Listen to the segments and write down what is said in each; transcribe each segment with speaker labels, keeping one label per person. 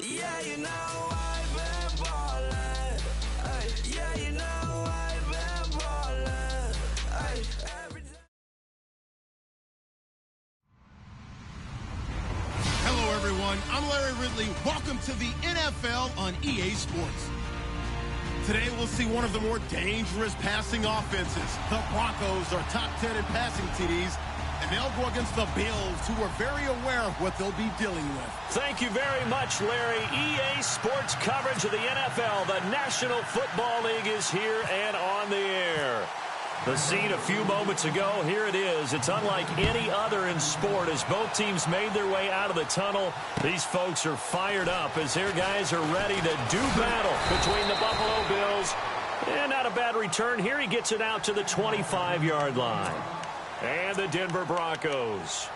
Speaker 1: Yeah, you know I've been ballin'. Yeah, you know I've been ballin'.
Speaker 2: Hello, everyone. I'm Larry Ridley. Welcome to the NFL on EA Sports. Today, we'll see one of the more dangerous passing offenses. The Broncos are top 10 in passing TDs, and they'll go against the Bills, who are very aware of what they'll be dealing with.
Speaker 3: Thank you very much, Larry. EA Sports coverage of the NFL. The National Football League is here and on the air. The scene a few moments ago, here it is. It's unlike any other in sport as both teams made their way out of the tunnel. These folks are fired up as their guys are ready to do battle between the Buffalo Bills. And not a bad return here. He gets it out to the 25-yard line. And the Denver Broncos.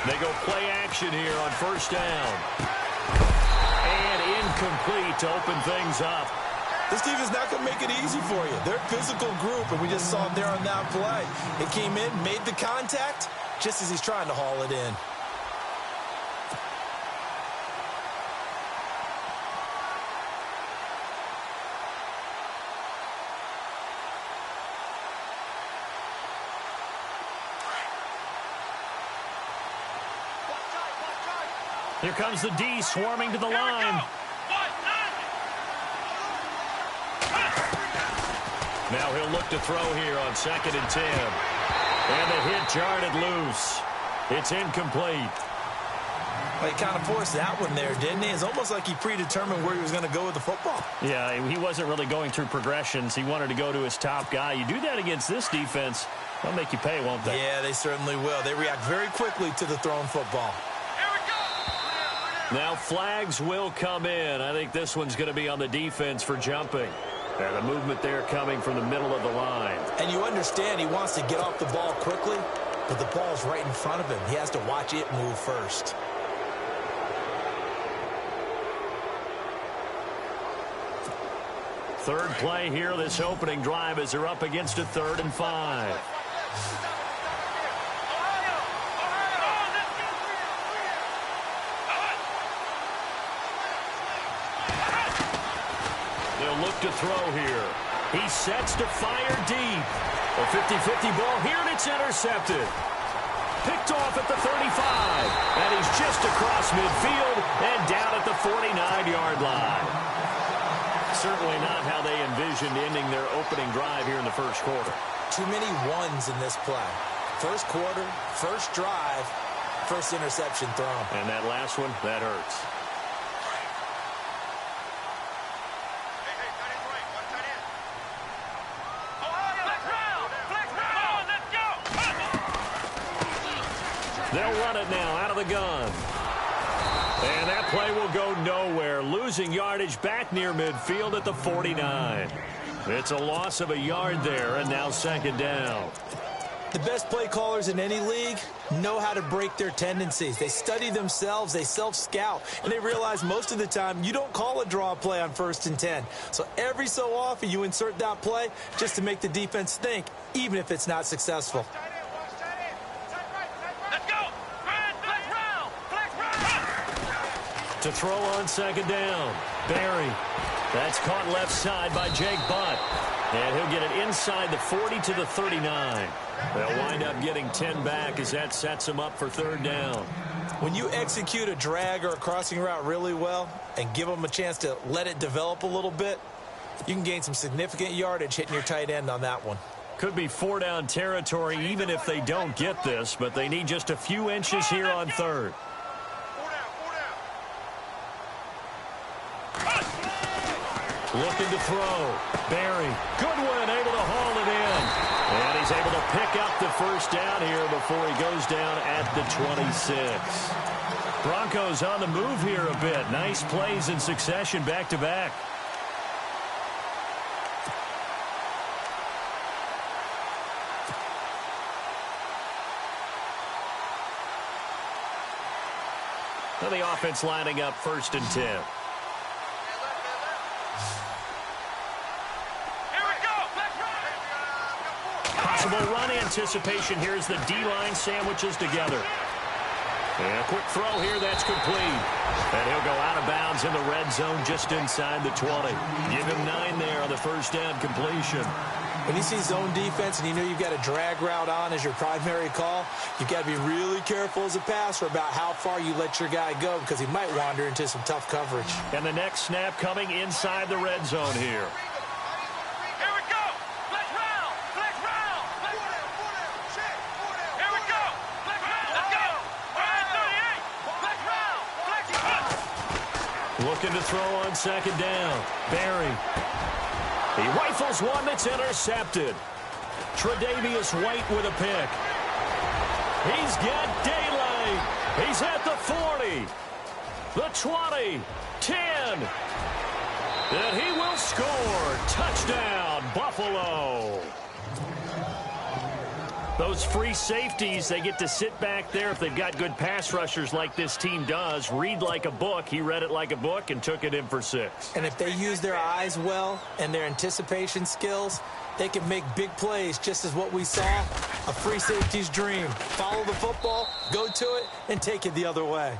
Speaker 3: They go play action here on first down. And incomplete to open things up.
Speaker 4: This defense is not going to make it easy for you. They're a physical group, and we just saw it there on that play. It came in, made the contact, just as he's trying to haul it in.
Speaker 3: Here comes the D swarming to the line. Now he'll look to throw here on 2nd and 10. And the hit jarred it loose. It's incomplete.
Speaker 4: Well, he kind of forced that one there, didn't he? It's almost like he predetermined where he was going to go with the football.
Speaker 3: Yeah, he wasn't really going through progressions. He wanted to go to his top guy. You do that against this defense, they'll make you pay, won't they?
Speaker 4: Yeah, they certainly will. They react very quickly to the thrown football.
Speaker 3: Now flags will come in. I think this one's going to be on the defense for jumping. And the movement there coming from the middle of the line.
Speaker 4: And you understand he wants to get off the ball quickly, but the ball's right in front of him. He has to watch it move first.
Speaker 3: Third play here, this opening drive as they're up against a 3rd and 5. They'll look to throw here. He sets to fire deep. A 50-50 ball here, and it's intercepted. Picked off at the 35. And he's just across midfield and down at the 49-yard line. Certainly not how they envisioned ending their opening drive here in the first quarter.
Speaker 4: Too many ones in this play. First quarter, first drive, first interception thrown.
Speaker 3: And that last one, that hurts. They'll run it now out of the gun. And that play will go nowhere. Losing yardage back near midfield at the 49. It's a loss of a yard there, and now 2nd down.
Speaker 4: The best play callers in any league know how to break their tendencies. They study themselves, they self-scout, and they realize most of the time you don't call a draw play on 1st and 10. So every so often you insert that play just to make the defense think, even if it's not successful.
Speaker 3: To throw on 2nd down. Barry. That's caught left side by Jake Butt. And he'll get it inside the 40 to the 39. They'll wind up getting 10 back as that sets them up for 3rd down.
Speaker 4: When you execute a drag or a crossing route really well and give them a chance to let it develop a little bit, you can gain some significant yardage hitting your tight end on that one.
Speaker 3: Could be 4-down territory even if they don't get this, but they need just a few inches here on 3rd. Looking to throw. Barry. Goodwin able to haul it in. And he's able to pick up the first down here before he goes down at the 26. Broncos on the move here a bit. Nice plays in succession back-to-back. So the offense lining up 1st and 10. Possible run anticipation. Here's the D-line sandwiches together. And a quick throw here. That's complete. And he'll go out of bounds in the red zone just inside the 20. Give him 9 there on the first down completion.
Speaker 4: When you see zone defense and you know you've got a drag route on as your primary call, you've got to be really careful as a passer about how far you let your guy go because he might wander into some tough coverage.
Speaker 3: And the next snap coming inside the red zone here. Looking to throw on 2nd down. Barry. He rifles one that's intercepted. Tre'Davious White with a pick. He's got daylight. He's at the 40. The 20. 10. And he will score. Touchdown, Buffalo. Those free safeties, they get to sit back there if they've got good pass rushers like this team does. Read like a book. He read it like a book and took it in for 6.
Speaker 4: And if they use their eyes well and their anticipation skills, they can make big plays, just as what we saw, a free safety's dream. Follow the football, go to it, and take it the other way.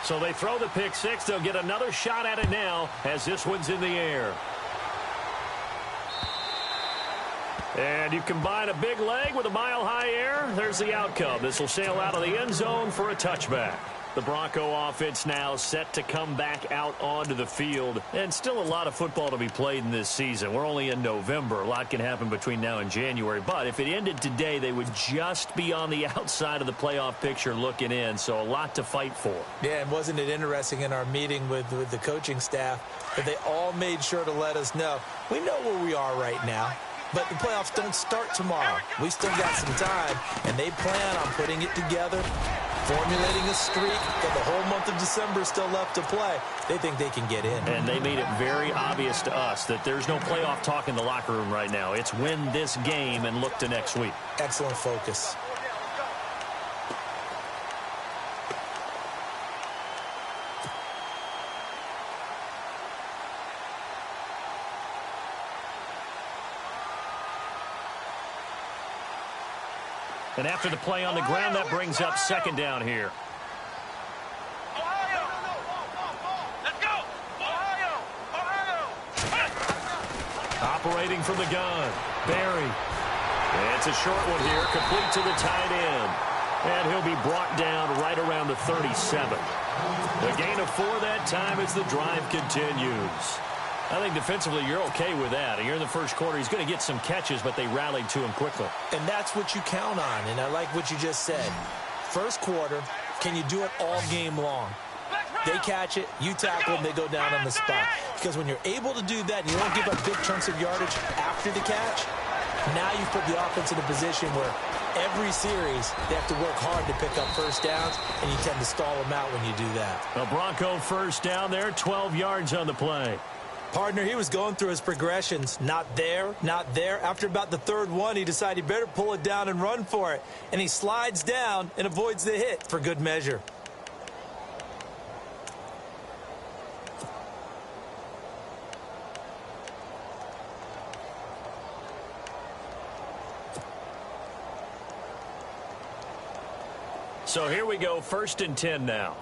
Speaker 3: So they throw the pick 6. They'll get another shot at it now as this one's in the air. And you combine a big leg with a mile-high air. There's the outcome. This will sail out of the end zone for a touchback. The Bronco offense now set to come back out onto the field. And still a lot of football to be played in this season. We're only in November. A lot can happen between now and January. But if it ended today, they would just be on the outside of the playoff picture looking in. So a lot to fight for.
Speaker 4: Yeah, and wasn't it interesting in our meeting with the coaching staff that they all made sure to let us know, we know where we are right now. But the playoffs don't start tomorrow. We still got some time, and they plan on putting it together, formulating a streak, got the whole month of December still left to play. They think they can get in.
Speaker 3: And they made it very obvious to us that there's no playoff talk in the locker room right now. It's win this game and look to next week.
Speaker 4: Excellent focus.
Speaker 3: And after the play on the ground, that brings up 2nd down here. Operating from the gun. Barry. It's a short one here, complete to the tight end. And he'll be brought down right around the 37. A gain of 4 that time as the drive continues. I think defensively you're okay with that. You're in the first quarter. He's going to get some catches, but they rallied to him quickly.
Speaker 4: And that's what you count on, and I like what you just said. First quarter, can you do it all game long? They catch it, you tackle them, they go down on the spot. Because when you're able to do that and you don't give up big chunks of yardage after the catch, now you've put the offense in a position where every series they have to work hard to pick up first downs, and you tend to stall them out when you do that.
Speaker 3: A Bronco first down there, 12 yards on the play.
Speaker 4: Partner, he was going through his progressions. Not there, not there. After about the 3rd one, he decided he better pull it down and run for it. And he slides down and avoids the hit for good measure.
Speaker 3: So here we go, 1st and 10 now.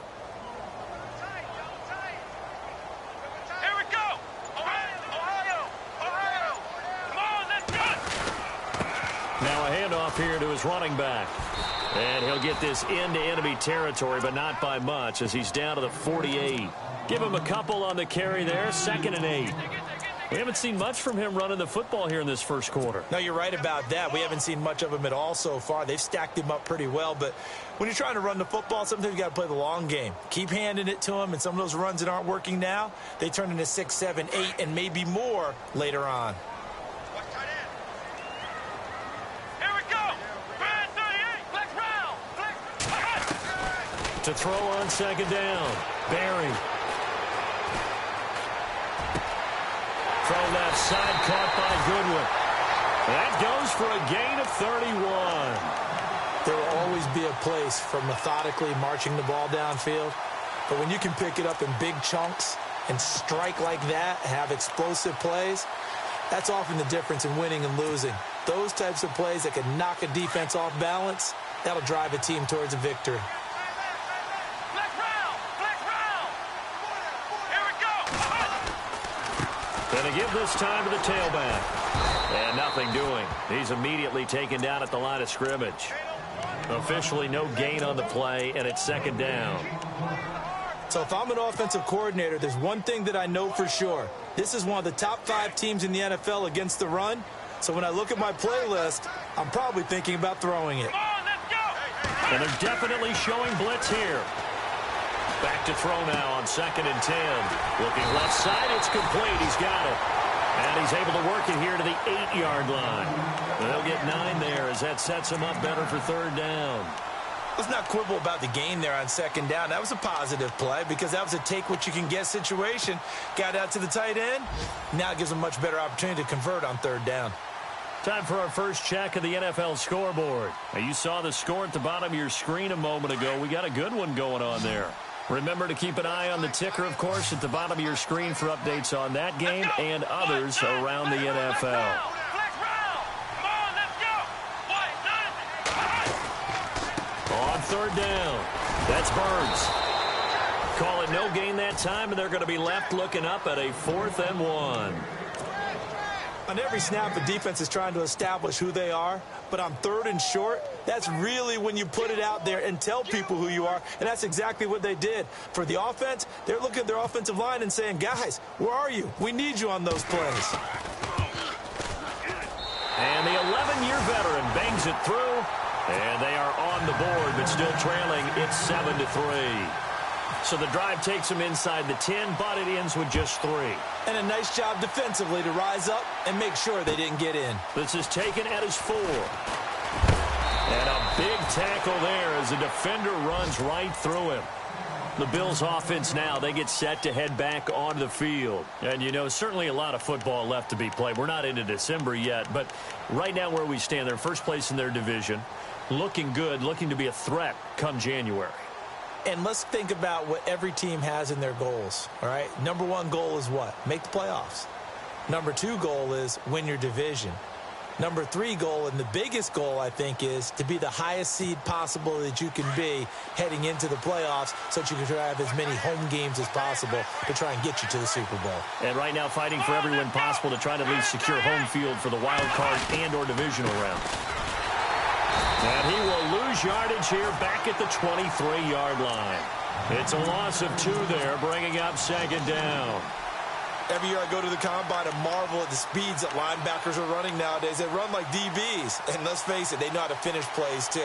Speaker 3: Now a handoff here to his running back. And he'll get this into enemy territory, but not by much as he's down to the 48. Give him a couple on the carry there, 2nd and 8. We haven't seen much from him running the football here in this first quarter.
Speaker 4: No, you're right about that. We haven't seen much of him at all so far. They've stacked him up pretty well, but when you're trying to run the football, sometimes you got to play the long game. Keep handing it to him, and some of those runs that aren't working now, they turn into 6, 7, 8, and maybe more later on.
Speaker 3: To throw on second down. Barry. Throw left side, caught by Goodwin. That goes for a gain of 31.
Speaker 4: There will always be a place for methodically marching the ball downfield. But when you can pick it up in big chunks and strike like that, have explosive plays, that's often the difference in winning and losing. Those types of plays that can knock a defense off balance, that'll drive a team towards a victory.
Speaker 3: Going to give this time to the tailback. And nothing doing. He's immediately taken down at the line of scrimmage. Officially no gain on the play, and it's second down.
Speaker 4: So if I'm an offensive coordinator, there's one thing that I know for sure. This is one of the top 5 teams in the NFL against the run. So when I look at my playlist, I'm probably thinking about throwing it.
Speaker 3: And they're definitely showing blitz here. Back to throw now on 2nd and 10. Looking left side, it's complete. He's got it. And he's able to work it here to the 8-yard line. They'll get 9 there as that sets him up better for 3rd down.
Speaker 4: Let's not quibble about the gain there on 2nd down. That was a positive play because that was a take-what-you-can-get situation. Got out to the tight end. Now it gives him a much better opportunity to convert on 3rd down.
Speaker 3: Time for our first check of the NFL scoreboard. Now, you saw the score at the bottom of your screen a moment ago. We got a good one going on there. Remember to keep an eye on the ticker, of course, at the bottom of your screen for updates on that game and others around the NFL. On 3rd down, that's Burns. Call it no gain that time, and they're going to be left looking up at a 4th and 1.
Speaker 4: On every snap, the defense is trying to establish who they are, but on 3rd and short, that's really when you put it out there and tell people who you are, and that's exactly what they did. For the offense, they're looking at their offensive line and saying, guys, where are you? We need you on those plays.
Speaker 3: And the 11-year veteran bangs it through, and they are on the board, but still trailing. It's 7-3. So the drive takes them inside the 10, but it ends with just 3.
Speaker 4: And a nice job defensively to rise up and make sure they didn't get in.
Speaker 3: This is taken at his 4. And a big tackle there as the defender runs right through him. The Bills offense now, they get set to head back onto the field. And, you know, certainly a lot of football left to be played. We're not into December yet, but right now where we stand, they're first place in their division. Looking good, looking to be a threat come January.
Speaker 4: And let's think about what every team has in their goals, all right? Number 1 goal is what? Make the playoffs. Number 2 goal is win your division. Number 3 goal, and the biggest goal, I think, is to be the highest seed possible that you can be heading into the playoffs so that you can have as many home games as possible to try and get you to the Super Bowl.
Speaker 3: And right now fighting for every win possible to try to at least secure home field for the wild card and or divisional round. And he will lose yardage here back at the 23-yard line. It's a loss of 2 there, bringing up 2nd down.
Speaker 4: Every year I go to the combine and marvel at the speeds that linebackers are running nowadays. They run like DBs. And let's face it, they know how to finish plays too.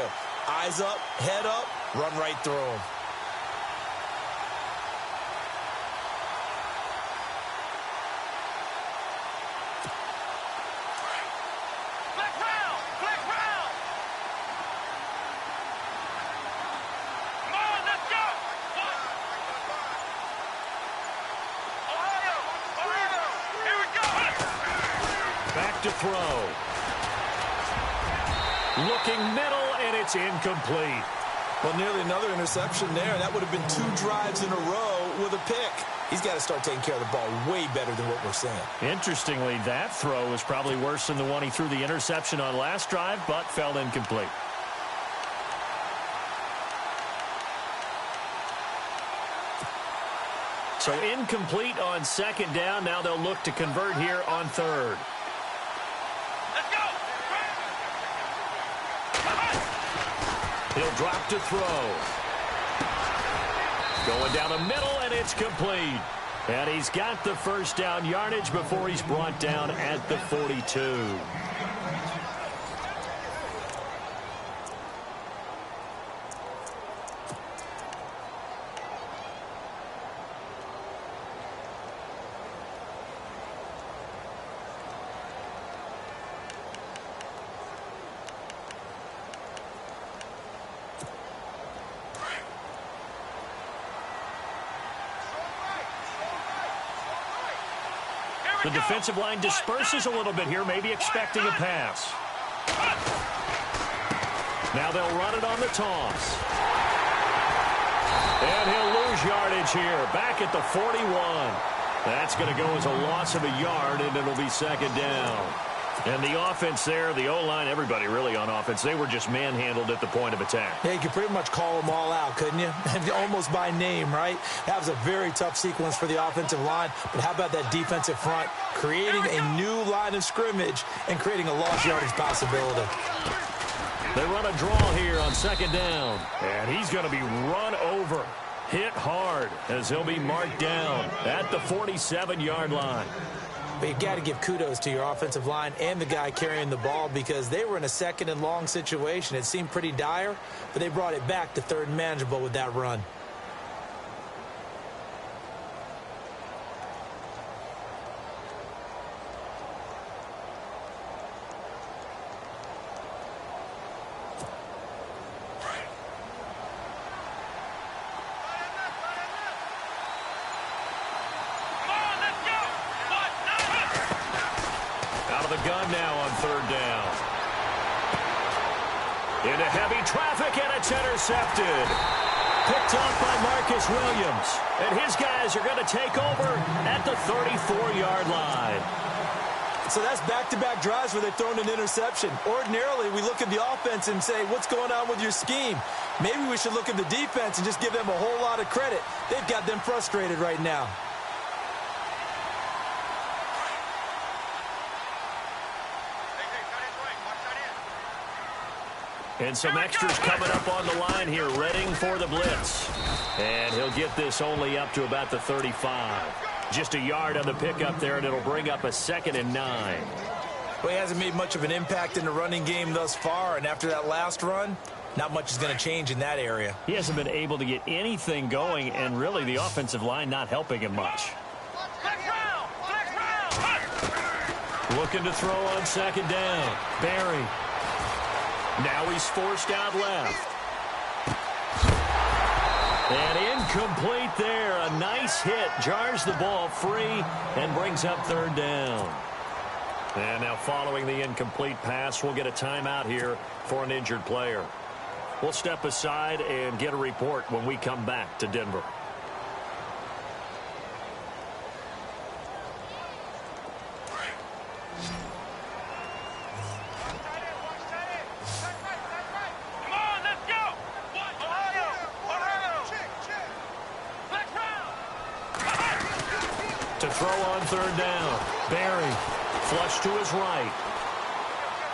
Speaker 4: Eyes up, head up, run right through them.
Speaker 3: To throw. Looking middle, and it's incomplete.
Speaker 4: Well, nearly another interception there. That would have been 2 drives in a row with a pick. He's got to start taking care of the ball way better than what we're seeing.
Speaker 3: Interestingly, that throw was probably worse than the one he threw the interception on last drive, but fell incomplete. So incomplete on 2nd down. Now they'll look to convert here on 3rd. He'll drop to throw. Going down the middle, and it's complete. And he's got the first down yardage before he's brought down at the 42. The defensive line disperses a little bit here, maybe expecting a pass. Now they'll run it on the toss. And he'll lose yardage here, back at the 41. That's going to go as a loss of a yard, and it'll be second down. And the offense there, the O-line, everybody really on offense, they were just manhandled at the point of attack.
Speaker 4: Yeah, you could pretty much call them all out, couldn't you? Almost by name, right? That was a very tough sequence for the offensive line. But how about that defensive front creating a new line of scrimmage and creating a lost yardage possibility?
Speaker 3: They run a draw here on second down. And he's going to be run over, hit hard, as he'll be marked down at the 47-yard line.
Speaker 4: But you got to give kudos to your offensive line and the guy carrying the ball because they were in a second and long situation. It seemed pretty dire, but they brought it back to third and manageable with that run.
Speaker 3: Gun now on third down. Into heavy traffic, and it's intercepted. Picked off by Marcus Williams. And his guys are going to take over at the 34-yard line.
Speaker 4: So that's back-to-back drives where they've thrown an interception. Ordinarily, we look at the offense and say, what's going on with your scheme? Maybe we should look at the defense and just give them a whole lot of credit. They've got them frustrated right now.
Speaker 3: And some extras coming up on the line here, readying for the blitz. And he'll get this only up to about the 35. Just a yard on the pickup there, and it'll bring up a 2nd and 9.
Speaker 4: Well, he hasn't made much of an impact in the running game thus far, and after that last run, not much is going to change in that area.
Speaker 3: He hasn't been able to get anything going, and really the offensive line not helping him much. Looking to throw on second down. Barry. Now he's forced out left. And incomplete there. A nice hit. Jars the ball free and brings up third down. And now following the incomplete pass, we'll get a timeout here for an injured player. We'll step aside and get a report when we come back to Denver. To throw on third down. Barry, flush to his right.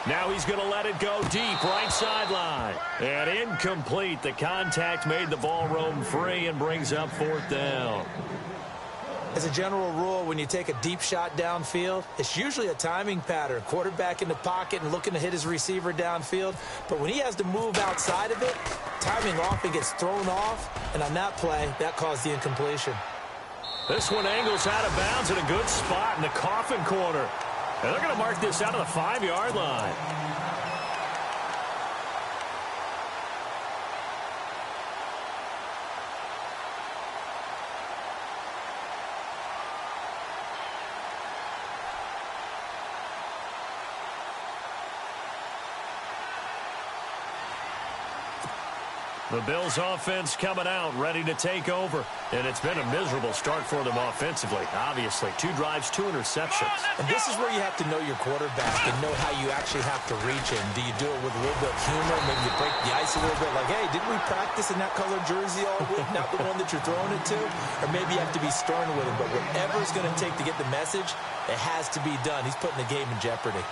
Speaker 3: Now he's going to let it go deep, right sideline. And incomplete. The contact made the ball roam free and brings up fourth down.
Speaker 4: As a general rule, when you take a deep shot downfield, it's usually a timing pattern. Quarterback in the pocket and looking to hit his receiver downfield. But when he has to move outside of it, timing often gets thrown off. And on that play, that caused the incompletion.
Speaker 3: This one angles out of bounds in a good spot in the coffin corner. And they're going to mark this out of the 5-yard line. The Bills offense coming out, ready to take over. And it's been a miserable start for them offensively. Obviously, 2 drives, 2 interceptions.
Speaker 4: And this is where you have to know your quarterback and know how you actually have to reach him. Do you do it with a little bit of humor? Maybe you break the ice a little bit. Like, hey, didn't we practice in that color jersey all week? Not the one that you're throwing it to? Or maybe you have to be stern with him. But whatever it's going to take to get the message, it has to be done. He's putting the game in jeopardy.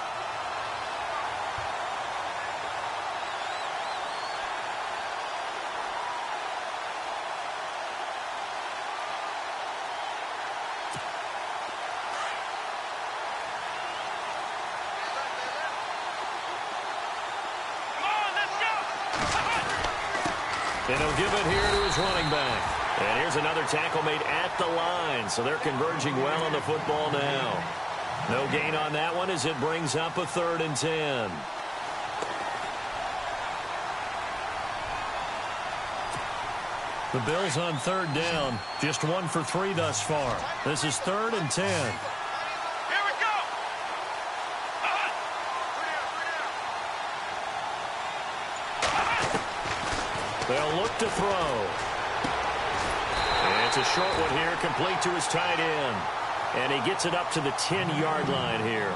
Speaker 3: And he'll give it here to his running back. And here's another tackle made at the line, so they're converging well on the football now. No gain on that one as it brings up a 3rd and 10. The Bills on 3rd down, just 1 for 3 thus far. This is 3rd and 10.
Speaker 5: Here we go.
Speaker 3: They'll look to throw. And it's a short one here, complete to his tight end. And he gets it up to the 10-yard line here.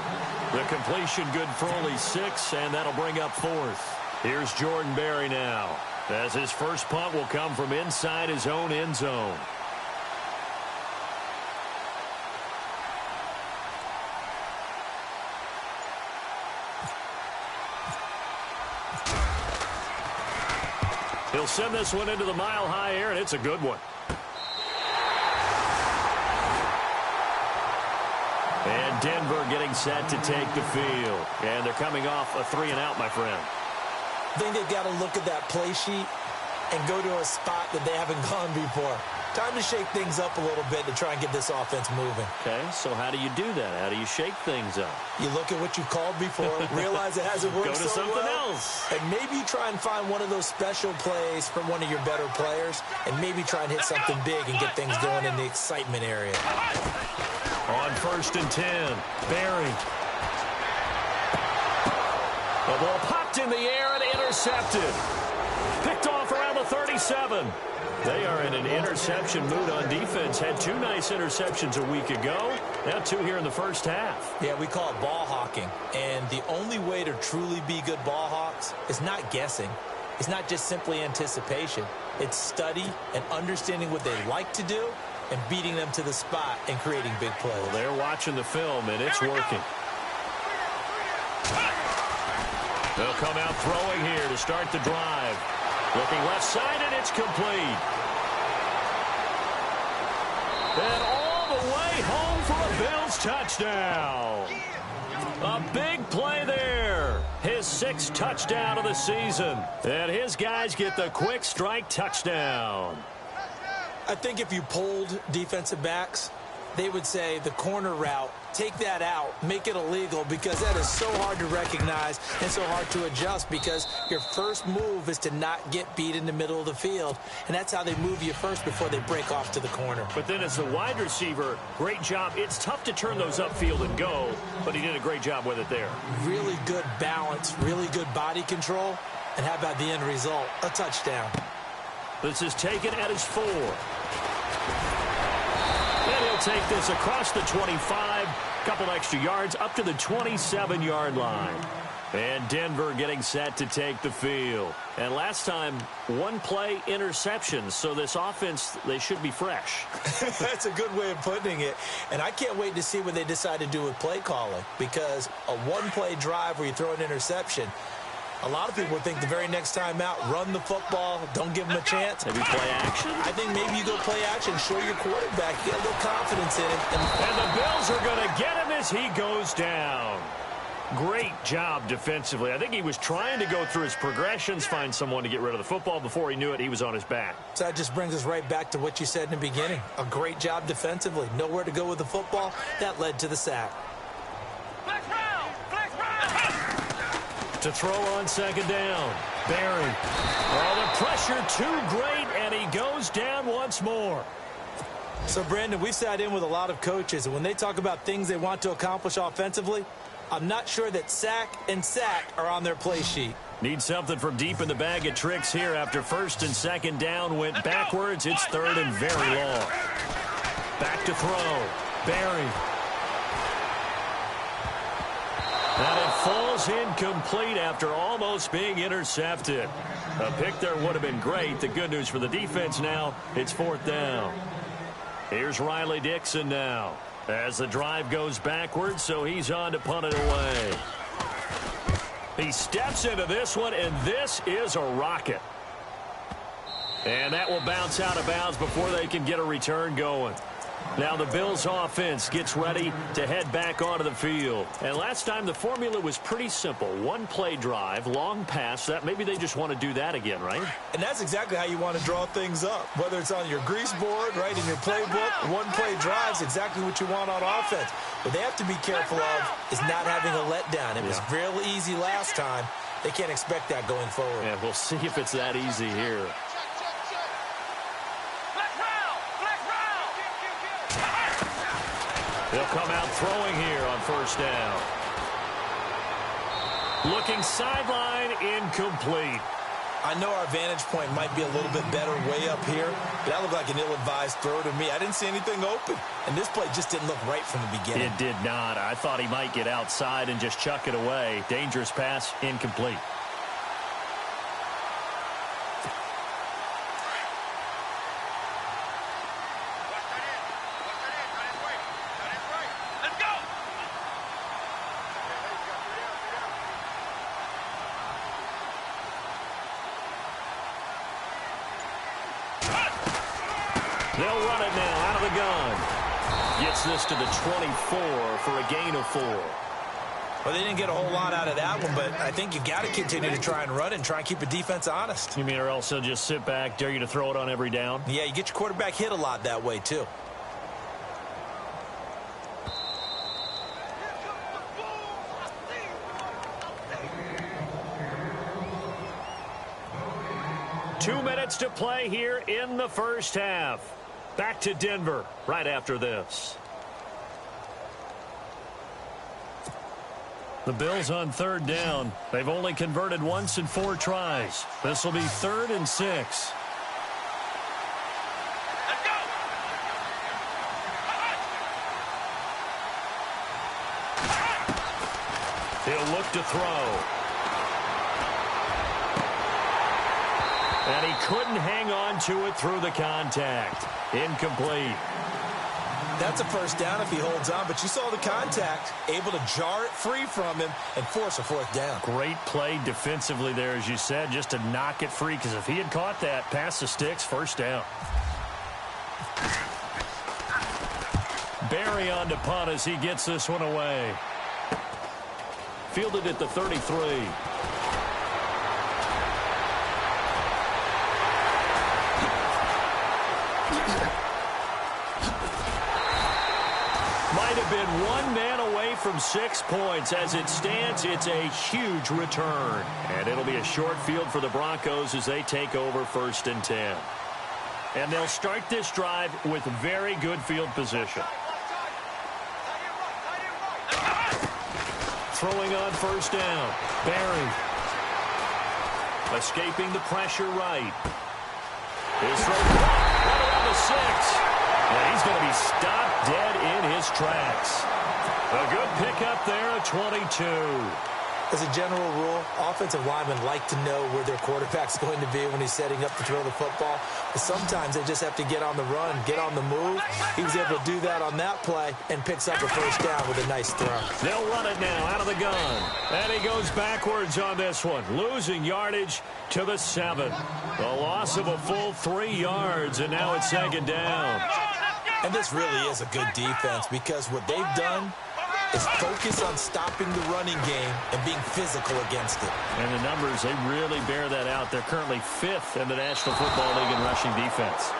Speaker 3: The completion good for only 6, and that'll bring up 4th. Here's Jordan Berry now, as his first punt will come from inside his own end zone. He'll send this one into the mile-high air, and it's a good one. And Denver getting set to take the field. And they're coming off a 3-and-out, my friend.
Speaker 4: I think they've got to look at that play sheet and go to a spot that they haven't gone before. Time to shake things up a little bit to try and get this offense moving.
Speaker 3: Okay, so how do you do that? How do you shake things up?
Speaker 4: You look at what you've called before, realize it hasn't worked
Speaker 3: Go to
Speaker 4: so
Speaker 3: something
Speaker 4: well,
Speaker 3: else.
Speaker 4: and maybe try and find one of those special plays from one of your better players, and maybe try and hit something big and get things going in the excitement area.
Speaker 3: On 1st and 10, Berry. The ball popped in the air and intercepted. Picked off around the 37. They are in an interception mood on defense. Had 2 nice interceptions a week ago. Now 2 here in the first half.
Speaker 4: Yeah, we call it ball hawking. And the only way to truly be good ball hawks is not guessing. It's not just simply anticipation. It's study and understanding what they like to do and beating them to the spot and creating big plays.
Speaker 3: Well, they're watching the film, and it's working. They'll come out throwing here to start the drive. Looking left side, and it's complete. And all the way home for a Bills touchdown. A big play there. His 6th touchdown of the season. And his guys get the quick strike touchdown.
Speaker 4: I think if you polled defensive backs, they would say the corner route, take that out, make it illegal, because that is so hard to recognize and so hard to adjust, because your first move is to not get beat in the middle of the field, and that's how they move you first before they break off to the corner.
Speaker 3: But then as the wide receiver, great job. It's tough to turn those upfield and go, but he did a great job with it there.
Speaker 4: Really good balance, really good body control, and how about the end result? A touchdown.
Speaker 3: This is taken at his 4. And he'll take this across the 25, couple extra yards up to the 27-yard line. And Denver getting set to take the field. And last time, 1 play interception, so this offense, they should be fresh.
Speaker 4: That's a good way of putting it. And I can't wait to see what they decide to do with play calling, because a 1-play drive where you throw an interception, a lot of people think the very next time out, run the football, don't give them a chance.
Speaker 3: Maybe play action?
Speaker 4: I think maybe you go play action, show your quarterback, get a little confidence in him.
Speaker 3: And the Bills are going to get him as he goes down. Great job defensively. I think he was trying to go through his progressions, find someone to get rid of the football. Before he knew it, he was on his back.
Speaker 4: So that just brings us right back to what you said in the beginning. A great job defensively. Nowhere to go with the football. That led to the sack.
Speaker 3: To throw on 2nd down. Berry. Oh, the pressure too great, and he goes down once more.
Speaker 4: So, Brandon, we've sat in with a lot of coaches, and when they talk about things they want to accomplish offensively, I'm not sure that sack and sack are on their play sheet.
Speaker 3: Need something from deep in the bag of tricks here after 1st and 2nd down went backwards. It's 3rd and very long. Back to throw. Berry. And it falls incomplete after almost being intercepted. A pick there would have been great. The good news for the defense now, it's 4th down. Here's Riley Dixon now as the drive goes backwards, so he's on to punt it away. He steps into this one, and this is a rocket. And that will bounce out of bounds before they can get a return going. Now the Bills offense gets ready to head back onto the field. And last time the formula was pretty simple. One play drive, long pass. That maybe they just want to do that again, right?
Speaker 4: And that's exactly how you want to draw things up. Whether it's on your grease board, right, in your playbook, one play drive is exactly what you want on offense. What they have to be careful of is not having a letdown. It was real easy last time. They can't expect that going forward.
Speaker 3: Yeah, we'll see if it's that easy here. They'll come out throwing here on first down. Looking sideline, incomplete.
Speaker 4: I know our vantage point might be a little bit better way up here, but that looked like an ill-advised throw to me. I didn't see anything open, and this play just didn't look right from the beginning.
Speaker 3: It did not. I thought he might get outside and just chuck it away. Dangerous pass, incomplete. They'll run it now out of the gun. Gets this to the 24 for a gain of 4.
Speaker 4: Well, they didn't get a whole lot out of that one, but I think you got to continue to try and run and try and keep the defense honest.
Speaker 3: You mean or else they'll just sit back, dare you to throw it on every down?
Speaker 4: Yeah, you get your quarterback hit a lot that way, too.
Speaker 3: Two minutes to play here in the first half. Back to Denver right after this. The Bills on third down. They've only converted once in 4 tries. This will be 3rd and 6. He'll look to throw. And he couldn't hang on to it through the contact. Incomplete.
Speaker 4: That's a first down if he holds on, but you saw the contact, able to jar it free from him and force a 4th down.
Speaker 3: Great play defensively there, as you said, just to knock it free, because if he had caught that, past the sticks, first down. Barry on to punt as he gets this one away. Fielded at the 33. Might have been one man away from 6 points. As it stands, it's a huge return. And it'll be a short field for the Broncos as they take over 1st and 10. And they'll start this drive with very good field position. Throwing on first down. Barry. Escaping the pressure right. His throw right around the 6. And he's going to be stopped dead in his tracks. A good pickup there at 22.
Speaker 4: As a general rule, offensive linemen like to know where their quarterback's going to be when he's setting up to throw the football. But sometimes they just have to get on the run, get on the move. He was able to do that on that play and picks up a first down with a nice throw.
Speaker 3: They'll run it now out of the gun. And he goes backwards on this one, losing yardage to the 7. The loss of a full 3 yards, and now it's 2nd down.
Speaker 4: And this really is a good defense because what they've done is focus on stopping the running game and being physical against it.
Speaker 3: And the numbers, they really bear that out. They're currently 5th in the National Football League in rushing defense.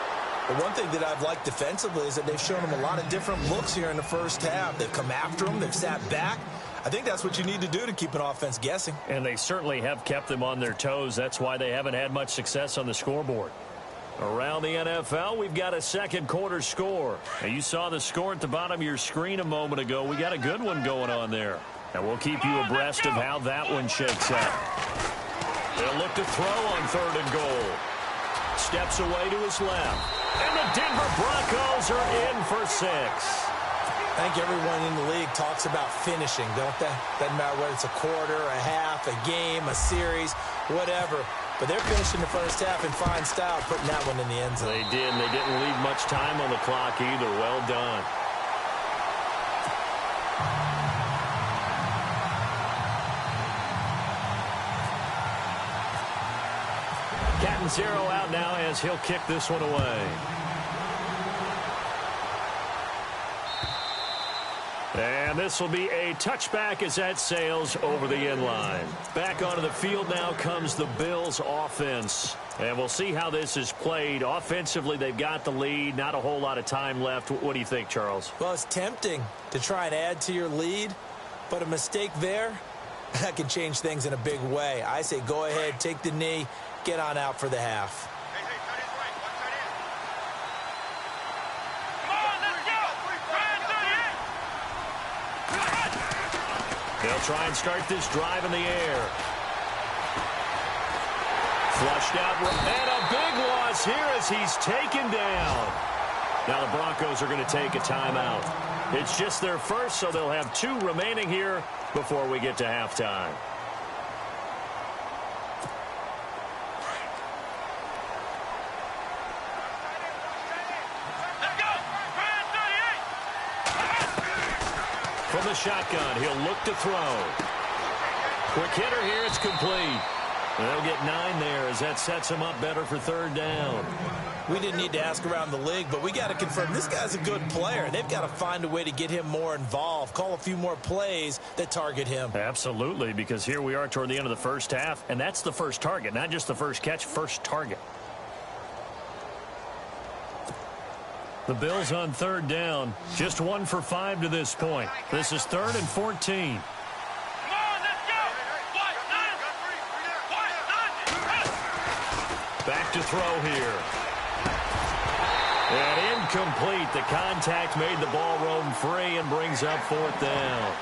Speaker 4: But one thing that I've liked defensively is that they've shown them a lot of different looks here in the first half. They've come after them. They've sat back. I think that's what you need to do to keep an offense guessing.
Speaker 3: And they certainly have kept them on their toes. That's why they haven't had much success on the scoreboard. Around the NFL, we've got a 2nd quarter score. Now, you saw the score at the bottom of your screen a moment ago. We got a good one going on there. And we'll keep you abreast of how that one shakes out. They'll look to throw on 3rd and goal. Steps away to his left. And the Denver Broncos are in for 6.
Speaker 4: I think everyone in the league talks about finishing, don't they? Doesn't matter whether it's a quarter, a half, a game, a series, whatever. But they're finishing the first half in fine style, putting that one in the end zone.
Speaker 3: They did, and they didn't leave much time on the clock either. Well done. Catanzaro out now as he'll kick this one away. And this will be a touchback as that sails over the end line. Back onto the field now comes the Bills offense. And we'll see how this is played. Offensively, they've got the lead. Not a whole lot of time left. What do you think, Charles?
Speaker 4: Well, it's tempting to try and add to your lead, but a mistake there, that can change things in a big way. I say go ahead, take the knee, get on out for the half.
Speaker 3: They'll try and start this drive in the air. Flushed out, and a big loss here as he's taken down. Now the Broncos are going to take a timeout. It's just their first, so they'll have 2 remaining here before we get to halftime. From the shotgun, he'll look to throw. Quick hitter here, it's complete. They'll get 9 there as that sets him up better for 3rd down.
Speaker 4: We didn't need to ask around the league, but we got to confirm this guy's a good player. They've got to find a way to get him more involved, call a few more plays that target him.
Speaker 3: Absolutely, because here we are toward the end of the first half, and that's the first target, not just the first catch, first target. The Bills on 3rd down, just 1 for 5 to this point. This is 3rd and 14. Back to throw here. And incomplete. The contact made the ball roam free and brings up 4th down.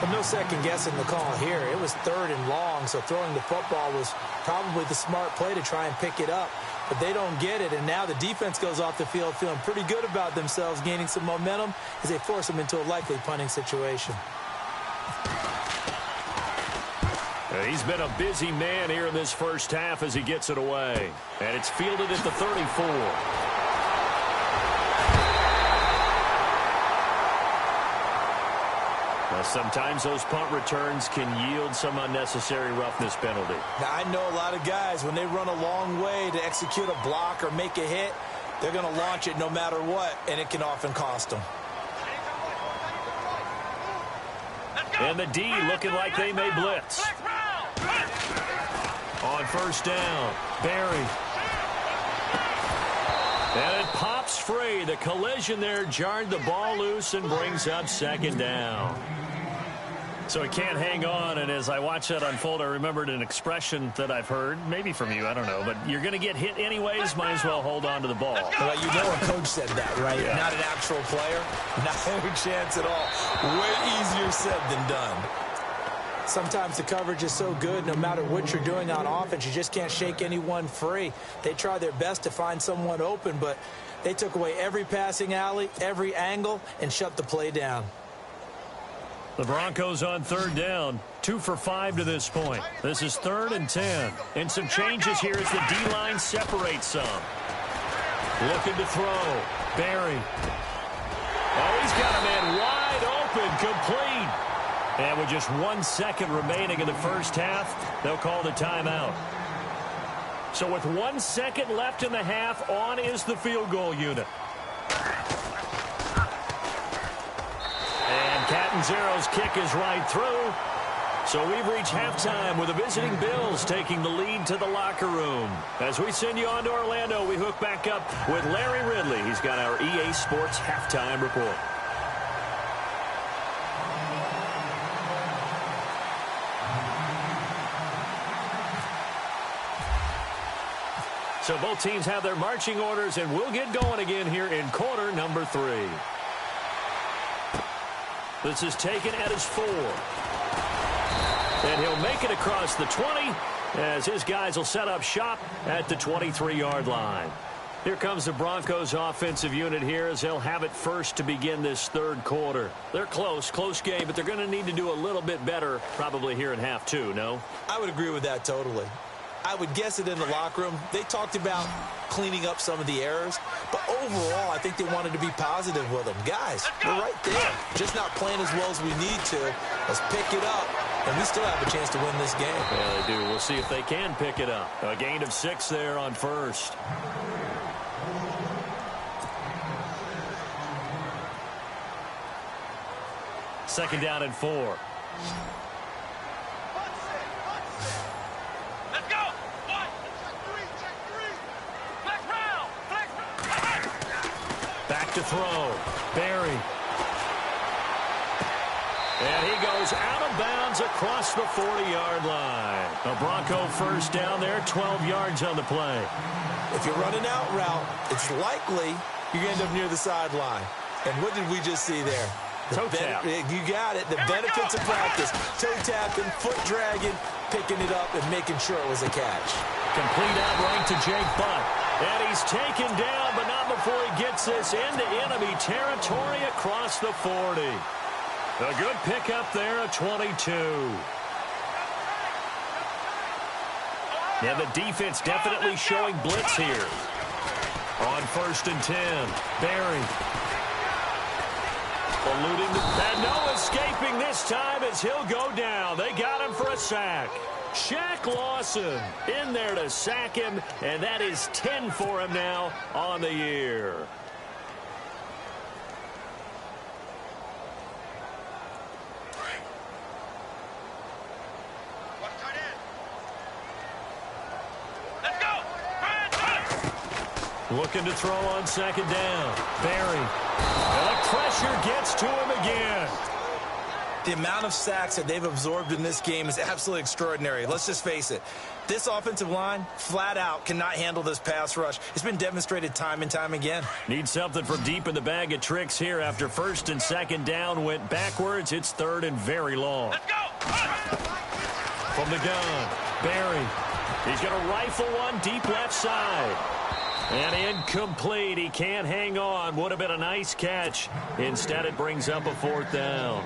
Speaker 4: But no second guessing the call here. It was 3rd and long, so throwing the football was probably the smart play to try and pick it up. But they don't get it, and now the defense goes off the field feeling pretty good about themselves, gaining some momentum as they force them into a likely punting situation.
Speaker 3: He's been a busy man here in this first half as he gets it away. And it's fielded at the 34. Now, sometimes those punt returns can yield some unnecessary roughness penalty.
Speaker 4: Now, I know a lot of guys, when they run a long way to execute a block or make a hit, they're going to launch it no matter what, and it can often cost them.
Speaker 3: And the D looking like they may blitz. On 1st down, Barry. And it pops free. The collision there jarred the ball loose and brings up 2nd down. So he can't hang on, and as I watched that unfold, I remembered an expression that I've heard, maybe from you, I don't know, but you're going to get hit anyways, might as well hold on to the ball.
Speaker 4: Well, you know a coach said that, right?
Speaker 3: Yeah.
Speaker 4: Not an actual player. Not a chance at all. Way easier said than done. Sometimes the coverage is so good, no matter what you're doing on offense, you just can't shake anyone free. They try their best to find someone open, but they took away every passing alley, every angle, and shut the play down.
Speaker 3: The Broncos on 3rd down, 2 for 5 to this point. This is 3rd and 10. And some changes here as the D-line separates some. Looking to throw. Barry. Oh, he's got a man wide open, complete. And with just 1 second remaining in the first half, they'll call the timeout. So with 1 second left in the half, on is the field goal unit. And Catanzaro's kick is right through. So we've reached halftime with the visiting Bills taking the lead to the locker room. As we send you on to Orlando, we hook back up with Larry Ridley. He's got our EA Sports halftime report. So both teams have their marching orders, and we'll get going again here in quarter number 3. This is taken at his 4. And he'll make it across the 20 as his guys will set up shop at the 23-yard line. Here comes the Broncos offensive unit here as they'll have it first to begin this 3rd quarter. They're close game, but they're going to need to do a little bit better probably here in half 2, no?
Speaker 4: I would agree with that totally. I would guess it in the locker room. They talked about cleaning up some of the errors, but overall, I think they wanted to be positive with them. Guys, we're right there. Just not playing as well as we need to. Let's pick it up, and we still have a chance to win this game.
Speaker 3: Yeah, they do. We'll see if they can pick it up. A gain of 6 there on 1st. second down and 4.
Speaker 5: Let's go. One. Check three. Flex round.
Speaker 3: Back to throw. Barry. And he goes out of bounds across the 40-yard line. A Bronco first down there, 12 yards on the play.
Speaker 4: If you're running out route, it's likely you're going to end up near the sideline. And what did we just see there?
Speaker 3: Toe tap.
Speaker 4: You got it. The benefits of practice. Toe tapping, foot dragging, picking it up, and making sure it was a catch.
Speaker 3: Complete outright to Jake Butt. And he's taken down, but not before he gets this into enemy territory across the 40. A good pickup there at 22. And the defense definitely showing blitz here. On 1st and 10, Barry. Eluding and no escaping this time as he'll go down. They got him for a sack. Shaq Lawson in there to sack him, and that is 10 for him now on the year. Looking to throw on 2nd down. Barry. And the pressure gets to him again.
Speaker 4: The amount of sacks that they've absorbed in this game is absolutely extraordinary. Let's just face it. This offensive line, flat out, cannot handle this pass rush. It's been demonstrated time and time again.
Speaker 3: Need something from deep in the bag of tricks here after 1st and 2nd down went backwards. It's 3rd and very long.
Speaker 5: Let's go.
Speaker 3: From the gun, Barry. He's going to rifle one deep left side. And incomplete. He can't hang on. Would have been a nice catch. Instead, it brings up a 4th down.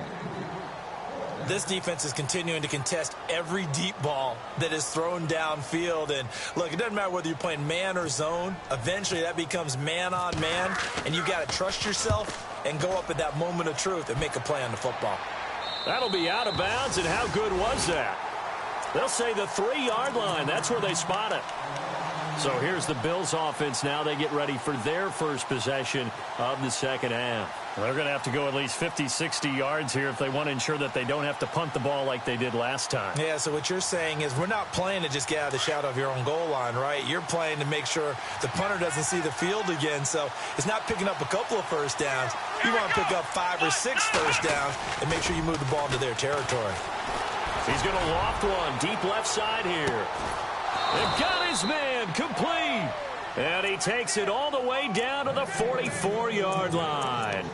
Speaker 4: This defense is continuing to contest every deep ball that is thrown downfield. And, look, it doesn't matter whether you're playing man or zone. Eventually, that becomes man on man. And you've got to trust yourself and go up at that moment of truth and make a play on the football.
Speaker 3: That'll be out of bounds, and how good was that? They'll say the 3-yard line. That's where they spot it. So here's the Bills offense now. They get ready for their first possession of the second half. They're going to have to go at least 50, 60 yards here if they want to ensure that they don't have to punt the ball like they did last time.
Speaker 4: Yeah, so what you're saying is we're not playing to just get out of the shadow of your own goal line, right? You're playing to make sure the punter doesn't see the field again. So it's not picking up a couple of first downs. You want to pick up 5 or 6 first downs and make sure you move the ball into their territory.
Speaker 3: He's going to loft one deep left side here. They've got his man complete. And he takes it all the way down to the 44-yard line.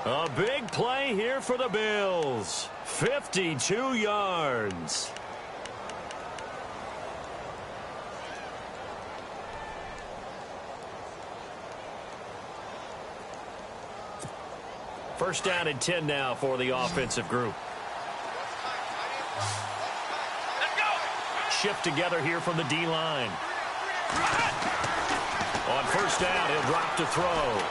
Speaker 3: A big play here for the Bills. 52 yards. First down and 10 now for the offensive group. Shift together here from the D-line. On first down, he'll drop to throw.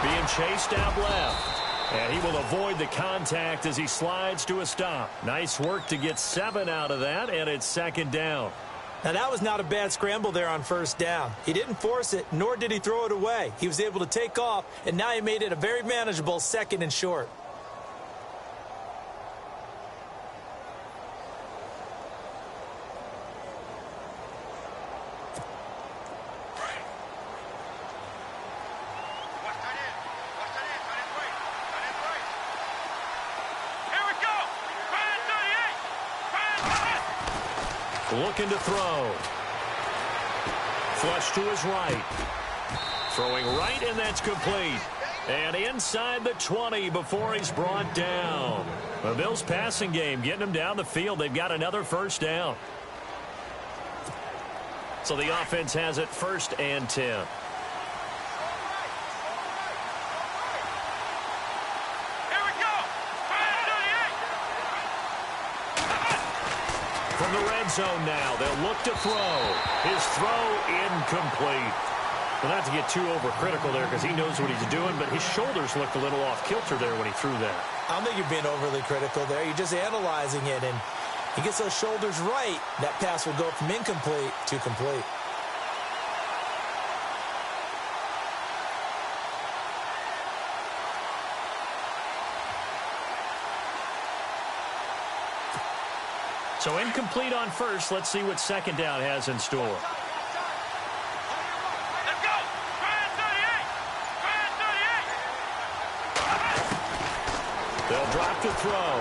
Speaker 3: Being chased out left. And he will avoid the contact as he slides to a stop. Nice work to get 7 out of that, and it's second down.
Speaker 4: Now, that was not a bad scramble there on first down. He didn't force it, nor did he throw it away. He was able to take off, and now he made it a very manageable 2nd and short.
Speaker 3: Looking to throw. Flush to his right. Throwing right, and that's complete. And inside the 20 before he's brought down. The Bills' passing game getting him down the field. They've got another first down. So the offense has it 1st and 10. From the red zone now, they'll look to throw. His throw incomplete. Well, not to get too overcritical there because he knows what he's doing, but his shoulders looked a little off kilter there when he threw that.
Speaker 4: I don't think you're being overly critical there. You're just analyzing it, and he gets those shoulders right. That pass will go from incomplete to complete.
Speaker 3: So incomplete on first. Let's see what second down has in store.
Speaker 5: Let's go. Try 38.
Speaker 3: They'll drop to throw.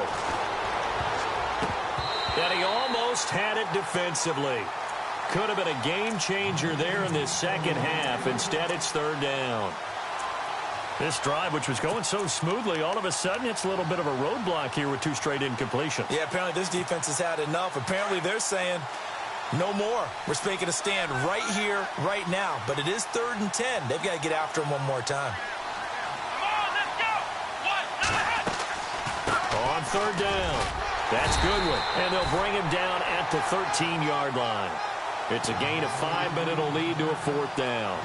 Speaker 3: And he almost had it defensively. Could have been a game changer there in this second half. Instead, it's third down. This drive, which was going so smoothly, all of a sudden it's a little bit of a roadblock here with 2 straight incompletions.
Speaker 4: Yeah, apparently this defense has had enough. Apparently they're saying no more. We're making a stand right here, right now. But it is 3rd and 10. They've got to get after him one more time.
Speaker 5: Come on, let's go.
Speaker 3: On third down. That's Goodwin. And they'll bring him down at the 13-yard line. It's a gain of 5, but it'll lead to a 4th down.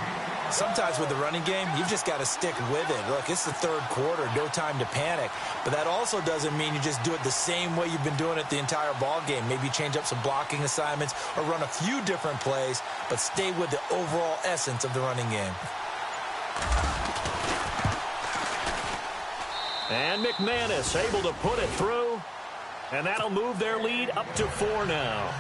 Speaker 4: Sometimes with the running game, you've just got to stick with it. Look, it's the 3rd quarter, no time to panic. But that also doesn't mean you just do it the same way you've been doing it the entire ball game. Maybe change up some blocking assignments or run a few different plays, but stay with the overall essence of the running game.
Speaker 3: And McManus able to put it through, and that'll move their lead up to 4 now.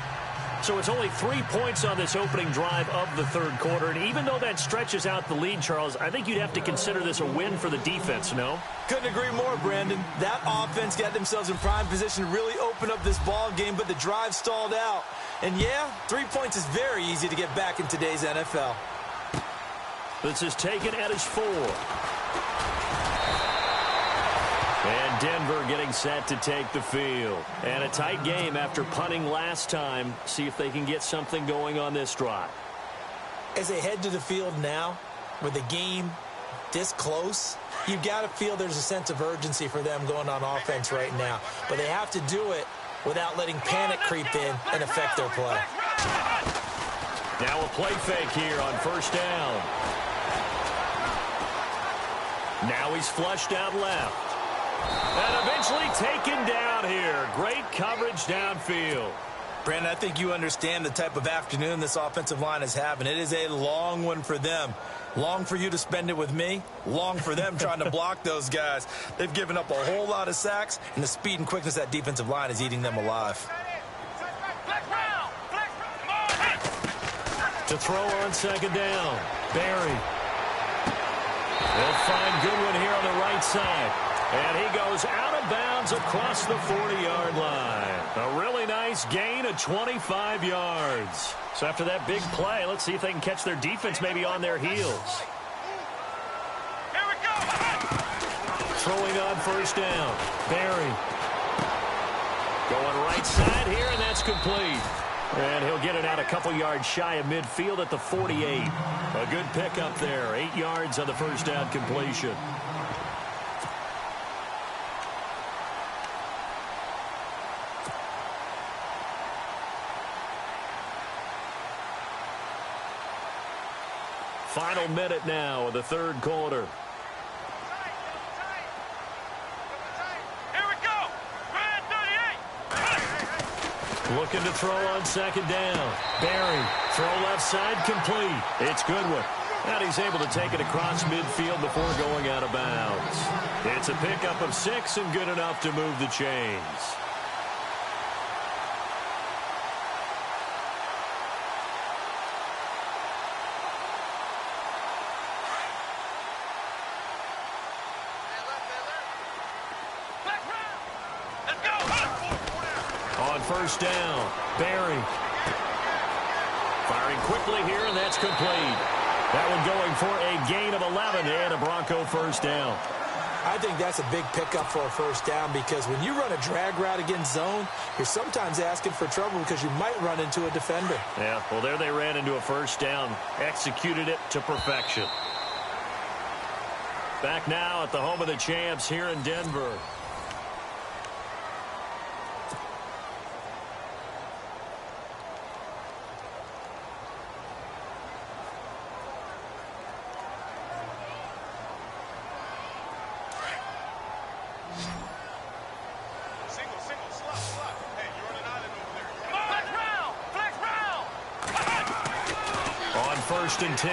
Speaker 3: So it's only 3 points on this opening drive of the 3rd quarter. And even though that stretches out the lead, Charles, I think you'd have to consider this a win for the defense, no?
Speaker 4: Couldn't agree more, Brandon. That offense got themselves in prime position to really open up this ball game, but the drive stalled out. And yeah, 3 points is very easy to get back in today's NFL.
Speaker 3: This is taken at his 4. And Denver getting set to take the field. And a tight game after punting last time. See if they can get something going on this drive.
Speaker 4: As they head to the field now, with the game this close, you've got to feel there's a sense of urgency for them going on offense right now. But they have to do it without letting panic creep in and affect their play.
Speaker 3: Now a play fake here on first down. Now he's flushed out left. And eventually taken down here. Great coverage downfield.
Speaker 4: Brandon, I think you understand the type of afternoon this offensive line is having. It is a long one for them. Long for you to spend it with me. Long for them trying to block those guys. They've given up a whole lot of sacks, and the speed and quickness of that defensive line is eating them alive.
Speaker 3: To throw on second down. Barry. They'll find Goodwin here on the right side. And he goes out of bounds across the 40-yard line. A really nice gain of 25 yards. So after that big play, let's see if they can catch their defense maybe on their heels.
Speaker 5: Here we go.
Speaker 3: Throwing on first down. Barry. Going right side here, and that's complete. And he'll get it out a couple yards shy of midfield at the 48. A good pickup there. 8 yards on the first down completion. Final minute now of the 3rd quarter.
Speaker 5: Here we go. Try 38.
Speaker 3: Looking to throw on second down. Barry, throw left side, complete. It's Goodwin. And he's able to take it across midfield before going out of bounds. It's a pickup of 6 and good enough to move the chains. First down. Barry. Firing quickly here, and that's complete. That one going for a gain of 11 and a Bronco first down.
Speaker 4: I think that's a big pickup for a first down because when you run a drag route against zone, you're sometimes asking for trouble because you might run into a defender.
Speaker 3: Yeah, well, there they ran into a first down. Executed it to perfection. Back now at the home of the champs here in Denver. First and 10.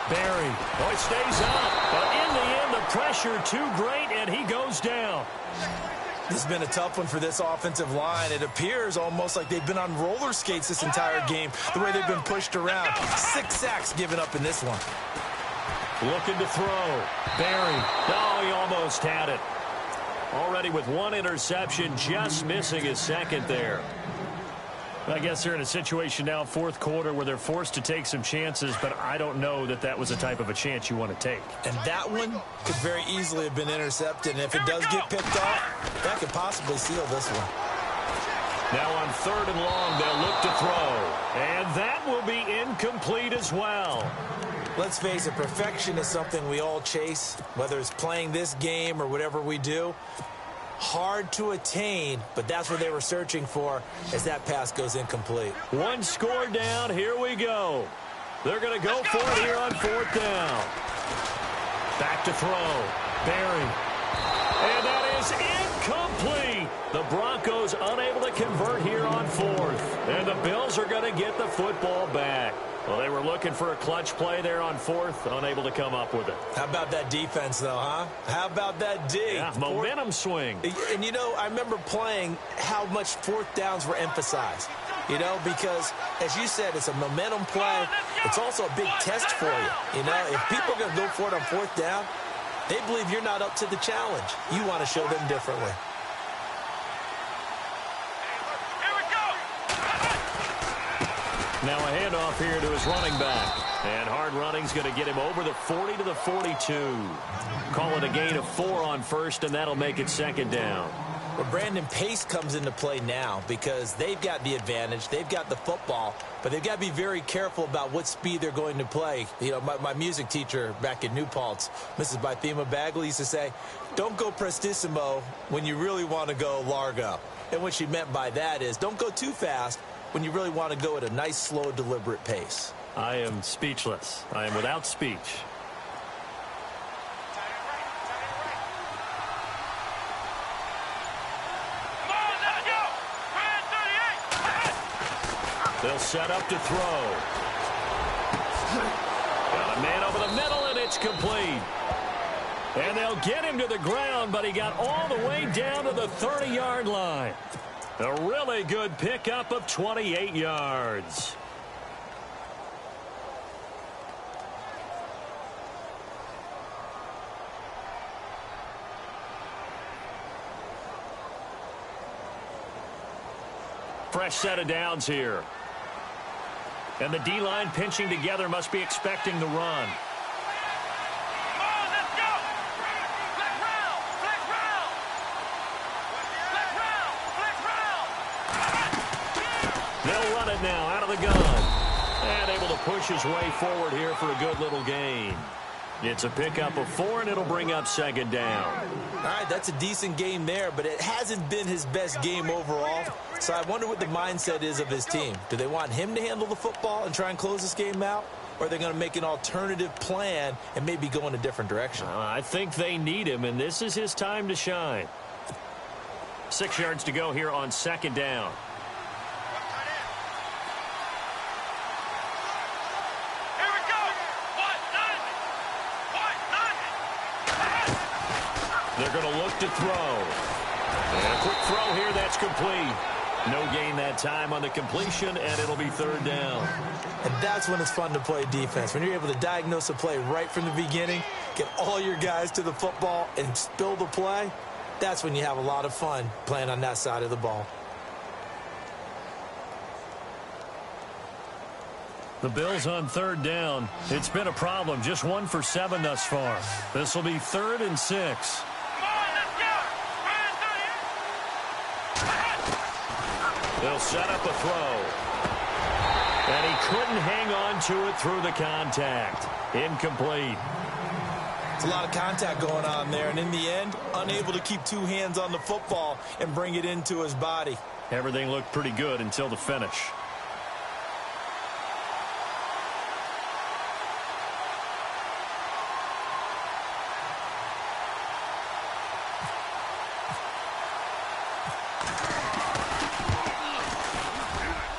Speaker 3: Barry. Oh, it stays up. But in the end, the pressure too great, and he goes down.
Speaker 4: This has been a tough one for this offensive line. It appears almost like they've been on roller skates this entire game, the way they've been pushed around. 6 sacks given up in this one.
Speaker 3: Looking to throw. Barry. Oh, he almost had it. Already with 1 interception, just missing his second there. I guess they're in a situation now, fourth quarter, where they're forced to take some chances, but I don't know that that was the type of a chance you want to take.
Speaker 4: And that one could very easily have been intercepted, and if it does get picked off, that could possibly seal this one.
Speaker 3: Now on 3rd and long, they'll look to throw. And that will be incomplete as well.
Speaker 4: Let's face it, perfection is something we all chase, whether it's playing this game or whatever we do. Hard to attain, but that's what they were searching for as that pass goes incomplete.
Speaker 3: 1 score down. Here we go. They're going to go for it here on 4th down. Back to throw. Barry. And that is incomplete. The Broncos unable to convert here on 4th. And the Bills are going to get the football back. Well, they were looking for a clutch play there on 4th, unable to come up with it.
Speaker 4: How about that defense, though, huh? How about that D?
Speaker 3: Yeah, momentum swing.
Speaker 4: And, you know, I remember playing how much 4th downs were emphasized, you know, because, as you said, it's a momentum play. It's also a big test for you, you know. If people are going to go for it on 4th down, they believe you're not up to the challenge. You want to show them differently.
Speaker 3: Now a handoff here to his running back. And hard running's going to get him over the 40 to the 42. Call it a gain of 4 on 1st, and that'll make it 2nd down.
Speaker 4: Well, Brandon, pace comes into play now because they've got the advantage. They've got the football, but they've got to be very careful about what speed they're going to play. You know, my music teacher back in New Paltz, Mrs. Bythema Bagley, used to say, don't go prestissimo when you really want to go largo. And what she meant by that is don't go too fast when you really want to go at a nice, slow, deliberate pace.
Speaker 3: I am speechless. I am without speech. They'll set up to throw. Got a man over the middle, and it's complete. And they'll get him to the ground, but he got all the way down to the 30-yard line. A really good pickup of 28 yards. Fresh set of downs here. And the D-line pinching together, must be expecting the run. They'll run it now out of the gun. And able to push his way forward here for a good little gain. It's a pickup of 4, and it'll bring up 2nd down.
Speaker 4: All right, that's a decent game there, but it hasn't been his best game overall. So I wonder what the mindset is of his team. Do they want him to handle the football and try and close this game out? Or are they going to make an alternative plan and maybe go in a different direction?
Speaker 3: I think they need him, and this is his time to shine. 6 yards to go here on 2nd down. They're going to look to throw. And a quick throw here, that's complete. No gain that time on the completion, and it'll be 3rd down.
Speaker 4: And that's when it's fun to play defense. When you're able to diagnose a play right from the beginning, get all your guys to the football, and spill the play, that's when you have a lot of fun playing on that side of the ball.
Speaker 3: The Bills on 3rd down. It's been a problem. Just 1 for 7 thus far. This will be 3rd and 6. They'll set up a throw. And he couldn't hang on to it through the contact. Incomplete.
Speaker 4: It's a lot of contact going on there, and in the end, unable to keep 2 hands on the football and bring it into his body.
Speaker 3: Everything looked pretty good until the finish.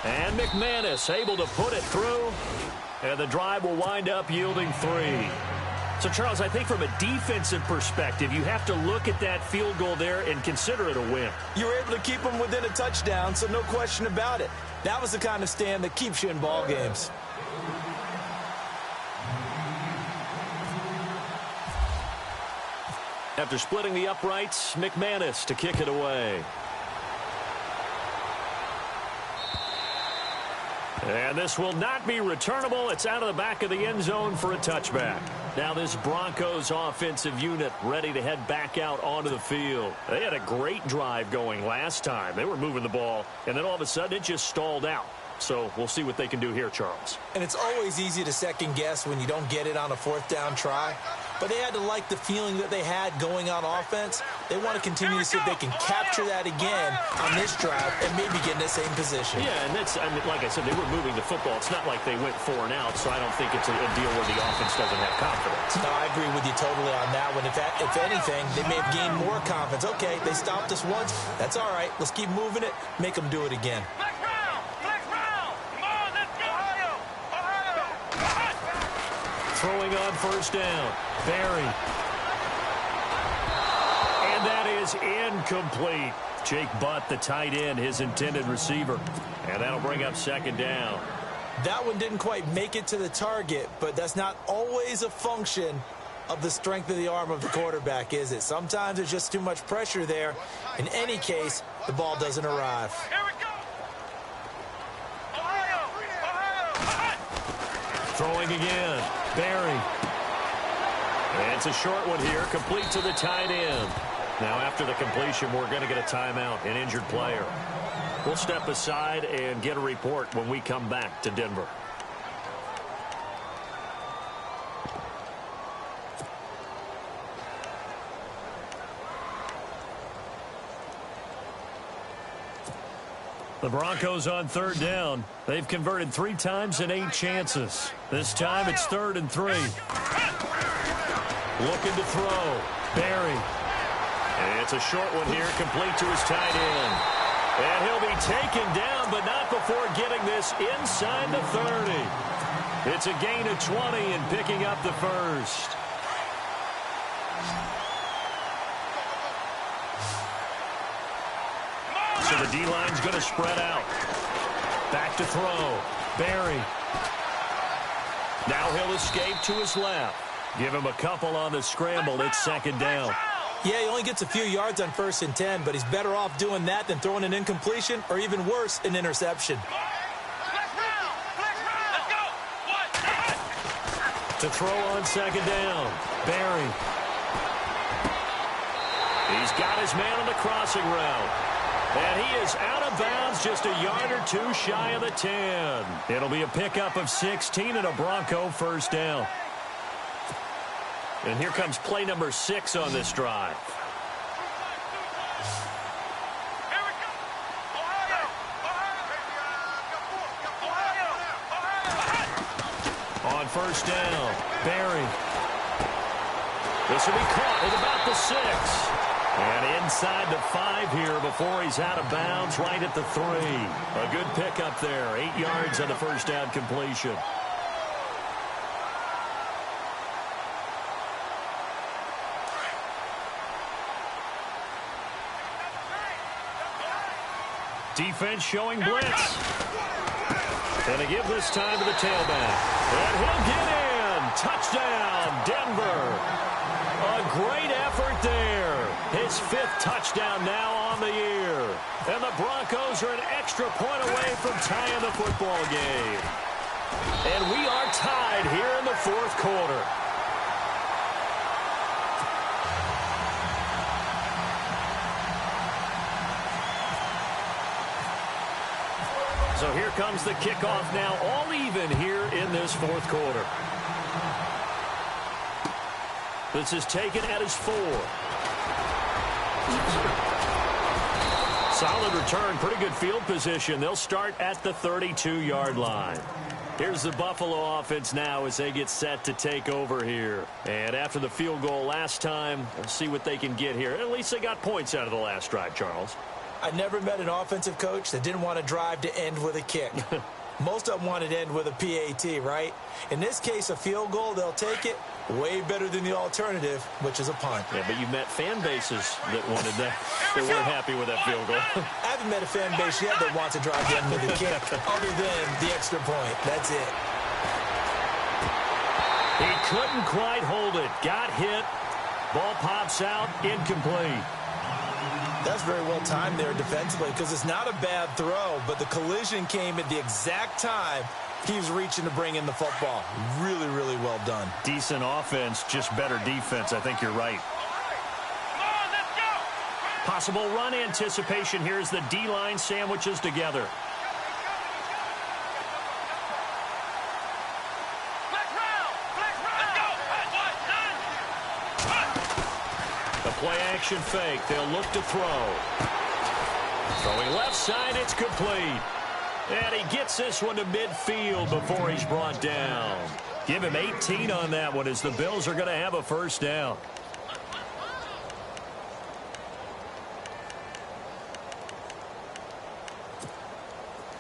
Speaker 3: And McManus able to put it through. And the drive will wind up yielding 3. So, Charles, I think from a defensive perspective, you have to look at that field goal there and consider it a win.
Speaker 4: You were able to keep them within a touchdown, so no question about it. That was the kind of stand that keeps you in ball games.
Speaker 3: After splitting the uprights, McManus to kick it away. And this will not be returnable. It's out of the back of the end zone for a touchback. Now this Broncos offensive unit ready to head back out onto the field. They had a great drive going last time. They were moving the ball, and then all of a sudden it just stalled out. So we'll see what they can do here, Charles.
Speaker 4: And it's always easy to second guess when you don't get it on a fourth down try. But they had to like the feeling that they had going on offense. They want to continue to see if they can capture that again on this drive and maybe get in the same position.
Speaker 3: Yeah, and that's, I mean, like I said, they were moving the football. It's not like they went 4 and out, so I don't think it's a deal where the offense doesn't have confidence.
Speaker 4: No, I agree with you totally on that one. If anything, they may have gained more confidence. Okay, they stopped us once. That's all right. Let's keep moving it. Make them do it again.
Speaker 5: Next round! Next round! Come on, let's go! Ohio!
Speaker 3: Throwing on first down. Barry. And that is incomplete. Jake Butt, the tight end, his intended receiver. And that'll bring up second down.
Speaker 4: That one didn't quite make it to the target, but that's not always a function of the strength of the arm of the quarterback, is it? Sometimes there's just too much pressure there. In any case, the ball doesn't arrive.
Speaker 5: Here we go! Ohio! Ohio!
Speaker 3: Throwing again. Barry. And it's a short one here, complete to the tight end. Now after the completion, we're going to get a timeout, an injured player. We'll step aside and get a report when we come back to Denver. The Broncos on third down. They've converted 3 times in 8 chances. This time it's 3rd and 3. Looking to throw. Barry. And it's a short one here, complete to his tight end. And he'll be taken down, but not before getting this inside the 30. It's a gain of 20 and picking up the first. So the D-line's going to spread out. Back to throw. Barry. Now he'll escape to his left. Give him a couple on the scramble. It's second down.
Speaker 4: Yeah, he only gets a few yards on 1st and 10, but he's better off doing that than throwing an incompletion or even worse, an interception.
Speaker 3: To throw on second down. Barry. He's got his man on the crossing route. And he is out of bounds, just a yard or 2 shy of the 10. It'll be a pickup of 16 and a Bronco first down. And here comes play number 6 on this drive. On first down, Barry. This will be caught at about the 6. And inside the 5 here before he's out of bounds, right at the 3. A good pickup there, 8 yards on the first down completion. Defense showing blitz. And they give this time to the tailback. And he'll get in. Touchdown, Denver. A great effort there. His 5th touchdown now on the year. And the Broncos are an extra point away from tying the football game. And we are tied here in the 4th quarter. So here comes the kickoff now, all even here in this 4th quarter. This is taken at his 4. Solid return, pretty good field position. They'll start at the 32-yard line. Here's the Buffalo offense now as they get set to take over here. And after the field goal last time, let's see what they can get here. At least they got points out of the last drive, Charles.
Speaker 4: I never met an offensive coach that didn't want a drive to end with a kick. Most of them wanted to end with a PAT, right? In this case, a field goal, they'll take it. Way better than the alternative, which is a punt.
Speaker 3: Yeah, but you've met fan bases that wanted that, that weren't happy with that field goal.
Speaker 4: I haven't met a fan base yet that wants to drive the end of the kick other than the extra point. That's it.
Speaker 3: He couldn't quite hold it. Got hit. Ball pops out. Incomplete.
Speaker 4: That's very well timed there defensively because it's not a bad throw, but the collision came at the exact time he was reaching to bring in the football. Really, really well done.
Speaker 3: Decent offense, just better defense. I think you're right. Possible run anticipation. Here's the D-line sandwiches together. Play action fake. They'll look to throw. Throwing left side, it's complete. And he gets this one to midfield before he's brought down. Give him 18 on that one as the Bills are going to have a first down.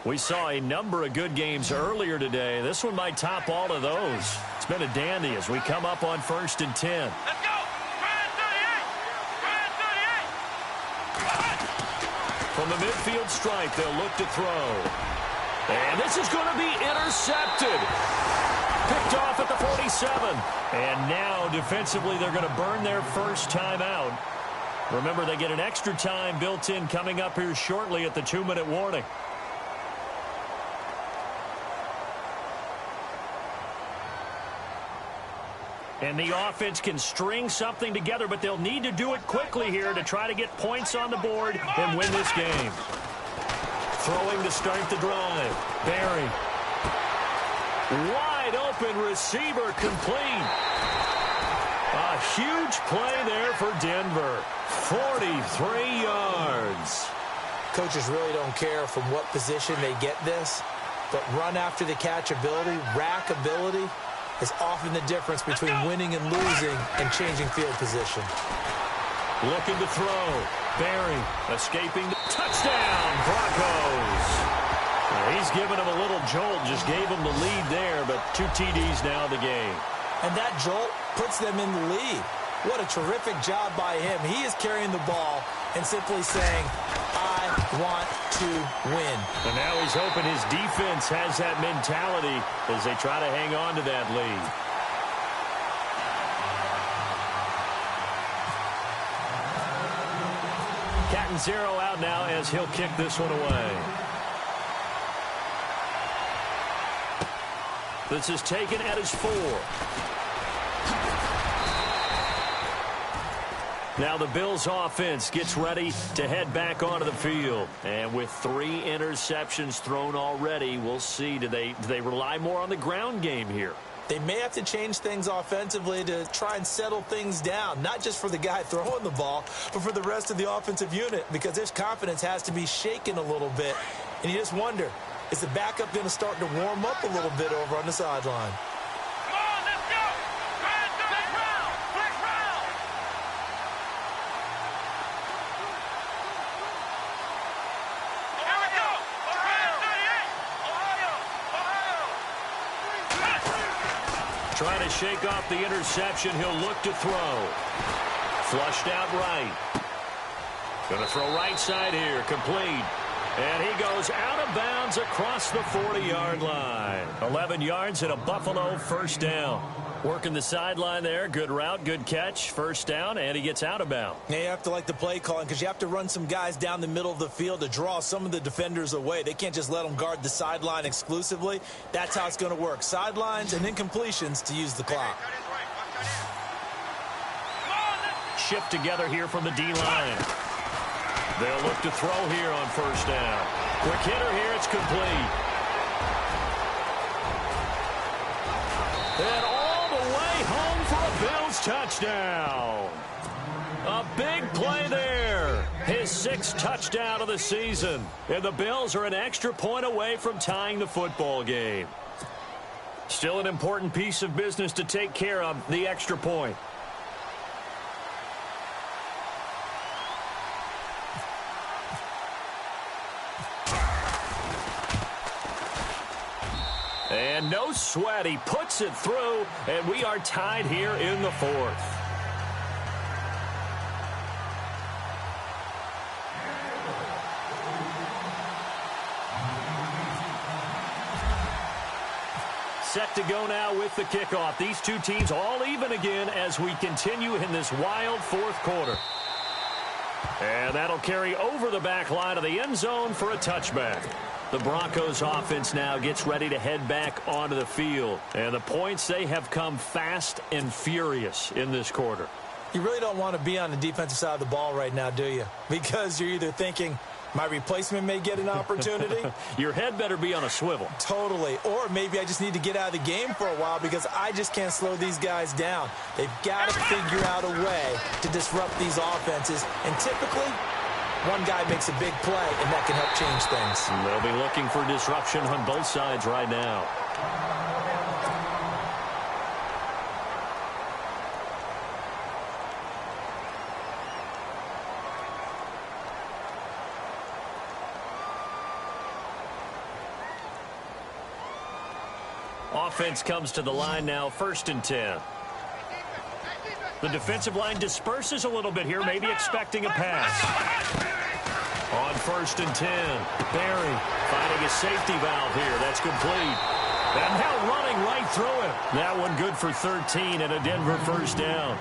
Speaker 3: We saw a number of good games earlier today. This one might top all of those. It's been a dandy as we come up on 1st and 10. From the midfield stripe, they'll look to throw. And this is going to be intercepted. Picked off at the 47. And now, defensively, they're going to burn their first time out. Remember, they get an extra time built in coming up here shortly at the 2-minute warning. And the offense can string something together, but they'll need to do it quickly here to try to get points on the board and win this game. Throwing to start the drive. Barry. Wide open receiver complete. A huge play there for Denver. 43 yards.
Speaker 4: Coaches really don't care from what position they get this, but run after the catch ability, rack ability, is often the difference between winning and losing and changing field position.
Speaker 3: Looking to throw. Barry escaping. Touchdown, Broncos. He's given him a little jolt. Just gave him the lead there, but 2 TDs now in the game.
Speaker 4: And that jolt puts them in the lead. What a terrific job by him. He is carrying the ball and simply saying, I want to win.
Speaker 3: And now he's hoping his defense has that mentality as they try to hang on to that lead. Cat and zero out now as he'll kick this one away. This is taken at his 4. Now the Bills offense gets ready to head back onto the field. And with 3 interceptions thrown already, we'll see. Do they rely more on the ground game here?
Speaker 4: They may have to change things offensively to try and settle things down, not just for the guy throwing the ball, but for the rest of the offensive unit, because his confidence has to be shaken a little bit. And you just wonder, is the backup going to start to warm up a little bit over on the sideline?
Speaker 3: Trying to shake off the interception. He'll look to throw. Flushed out right. Going to throw right side here. Complete. And he goes out of bounds across the 40-yard line. 11 yards and a Buffalo first down. Working the sideline there. Good route, good catch. First down, and he gets out of bounds.
Speaker 4: Now you have to like the play calling because you have to run some guys down the middle of the field to draw some of the defenders away. They can't just let them guard the sideline exclusively. That's how it's going to work. Sidelines and incompletions to use the clock.
Speaker 3: Shift together here from the D-line. They'll look to throw here on first down. Quick hitter here, it's complete. And all the way home for a Bills touchdown. A big play there. His 6th touchdown of the season. And the Bills are an extra point away from tying the football game. Still an important piece of business to take care of, the extra point. And no sweat. He puts it through, and we are tied here in the fourth. Set to go now with the kickoff. These two teams all even again as we continue in this wild fourth quarter. And that'll carry over the back line of the end zone for a touchback. The Broncos offense now gets ready to head back onto the field. And the points, they have come fast and furious in this quarter.
Speaker 4: You really don't want to be on the defensive side of the ball right now, do you? Because you're either thinking, my replacement may get an opportunity.
Speaker 3: Your head better be on a swivel.
Speaker 4: Totally. Or maybe I just need to get out of the game for a while because I just can't slow these guys down. They've got to figure out a way to disrupt these offenses. And typically, one guy makes a big play, and that can help change things.
Speaker 3: And they'll be looking for disruption on both sides right now. Offense comes to the line now, 1st and 10. The defensive line disperses a little bit here, maybe expecting a pass. On 1st and 10, Barry finding a safety valve here. That's complete. And now running right through it. That one good for 13 and a Denver first down.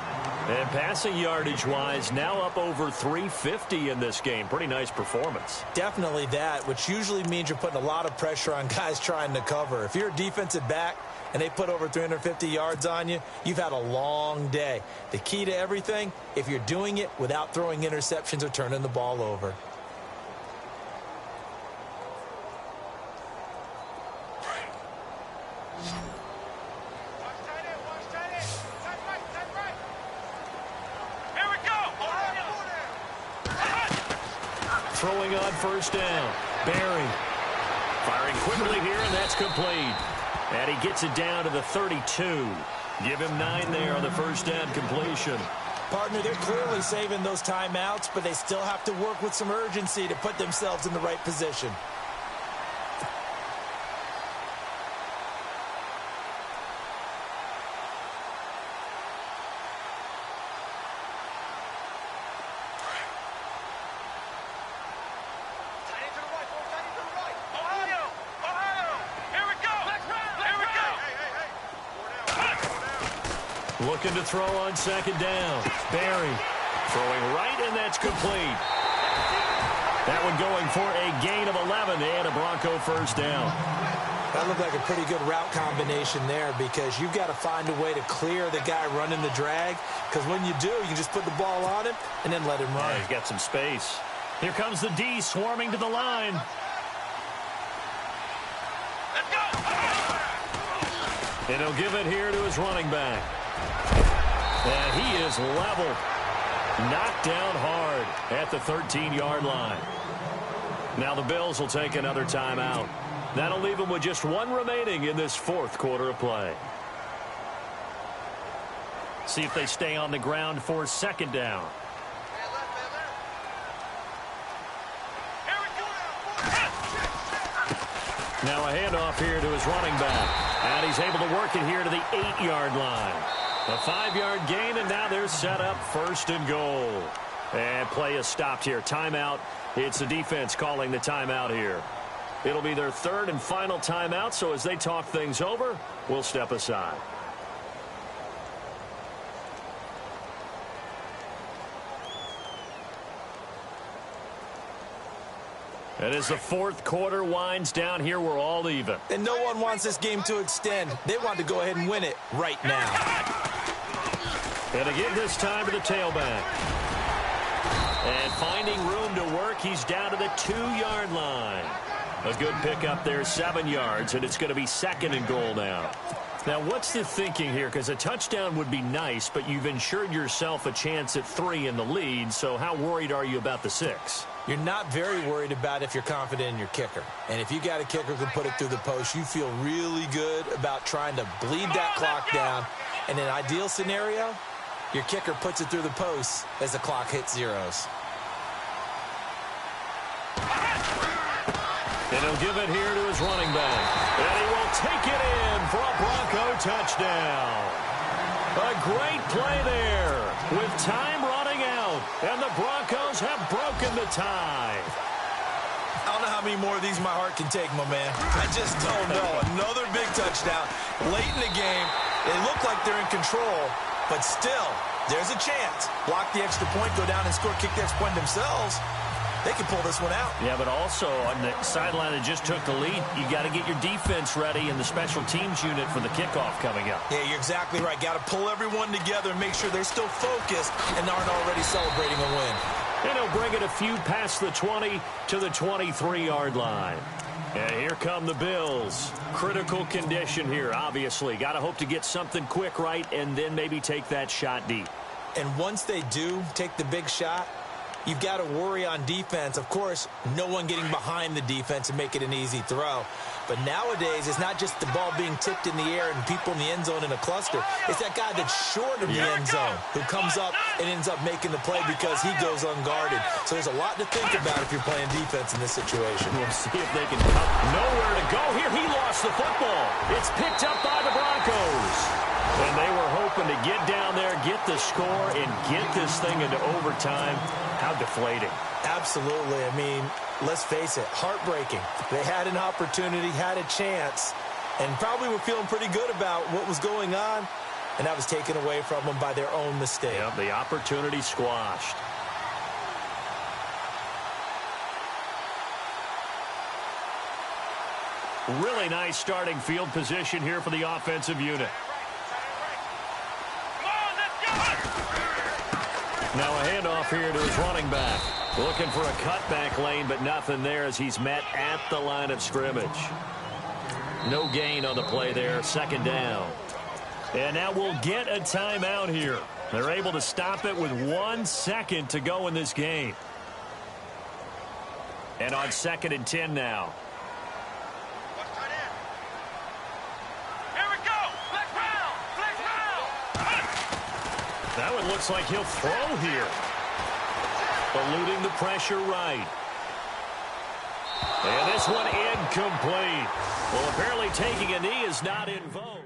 Speaker 3: And passing yardage-wise, now up over 350 in this game. Pretty nice performance.
Speaker 4: Definitely that, which usually means you're putting a lot of pressure on guys trying to cover. If you're a defensive back and they put over 350 yards on you, you've had a long day. The key to everything, if you're doing it without throwing interceptions or turning the ball over.
Speaker 3: Throwing on 1st down. Barry firing quickly here, and that's complete. And he gets it down to the 32. Give him 9 there on the 1st down completion.
Speaker 4: Partner, they're clearly saving those timeouts, but they still have to work with some urgency to put themselves in the right position.
Speaker 3: Looking to throw on 2nd down. Barry throwing right, and that's complete. That one going for a gain of 11 and a Bronco first down.
Speaker 4: That looked like a pretty good route combination there because you've got to find a way to clear the guy running the drag, because when you do, you just put the ball on him and then let him run.
Speaker 3: Yeah, he's got some space. Here comes the D swarming to the line.
Speaker 5: Let's go!
Speaker 3: And he'll give it here to his running back. And he is leveled. Knocked down hard at the 13-yard line. Now the Bills will take another timeout. That'll leave them with just 1 remaining in this 4th quarter of play. See if they stay on the ground for 2nd down. Now a handoff here to his running back. And he's able to work it here to the 8-yard line. A 5-yard gain, and now they're set up 1st and goal. And play is stopped here. Timeout. It's the defense calling the timeout here. It'll be their 3rd and final timeout, so as they talk things over, we'll step aside. And as the 4th quarter winds down here, we're all even.
Speaker 4: And no one wants this game to extend. They want to go ahead and win it right now.
Speaker 3: And again this time to the tailback. And finding room to work, he's down to the 2-yard line. A good pickup there, 7 yards, and it's going to be 2nd and goal now. Now, what's the thinking here? Because a touchdown would be nice, but you've ensured yourself a chance at 3 in the lead, so how worried are you about the 6?
Speaker 4: You're not very worried about if you're confident in your kicker. And if you got a kicker who can put it through the post, you feel really good about trying to bleed that clock down. In an ideal scenario, your kicker puts it through the post as the clock hits zeros.
Speaker 3: And he'll give it here to his running back. And he will take it in for a Bronco touchdown. A great play there with time running out, and the Broncos have broken the tie.
Speaker 4: I don't know how many more of these my heart can take, my man. I just don't know. Another big touchdown. Late in the game, they look like they're in control, but still, there's a chance. Block the extra point, go down and score, kick the extra point themselves. They can pull this one out.
Speaker 3: Yeah, but also on the sideline that just took the lead, you got to get your defense ready and the special teams unit for the kickoff coming up.
Speaker 4: Yeah, you're exactly right. Got to pull everyone together and make sure they're still focused and aren't already celebrating a win.
Speaker 3: And he'll bring it a few past the 20 to the 23-yard line. And here come the Bills. Critical condition here, obviously. Got to hope to get something quick right and then maybe take that shot deep.
Speaker 4: And once they do take the big shot, you've got to worry on defense. Of course, no one getting behind the defense and make it an easy throw. But nowadays, it's not just the ball being tipped in the air and people in the end zone in a cluster. It's that guy that's short of the end zone who comes up and ends up making the play because he goes unguarded. So there's a lot to think about if you're playing defense in this situation.
Speaker 3: We'll see if they can come. Nowhere to go here. He lost the football. It's picked up by the Broncos. And they were hoping to get down there, get the score, and get this thing into overtime. How deflating.
Speaker 4: Absolutely. I mean, let's face it, heartbreaking. They had an opportunity, had a chance, and probably were feeling pretty good about what was going on, and that was taken away from them by their own mistake.
Speaker 3: Yep, the opportunity squashed. Really nice starting field position here for the offensive unit. Now a handoff here to his running back. Looking for a cutback lane, but nothing there as he's met at the line of scrimmage. No gain on the play there, second down. And now we'll get a timeout here. They're able to stop it with 1 second to go in this game. And on 2nd and 10 now. That one looks like he'll throw here. Eluding the pressure right. And this one incomplete. Well, apparently taking a knee is not in vogue.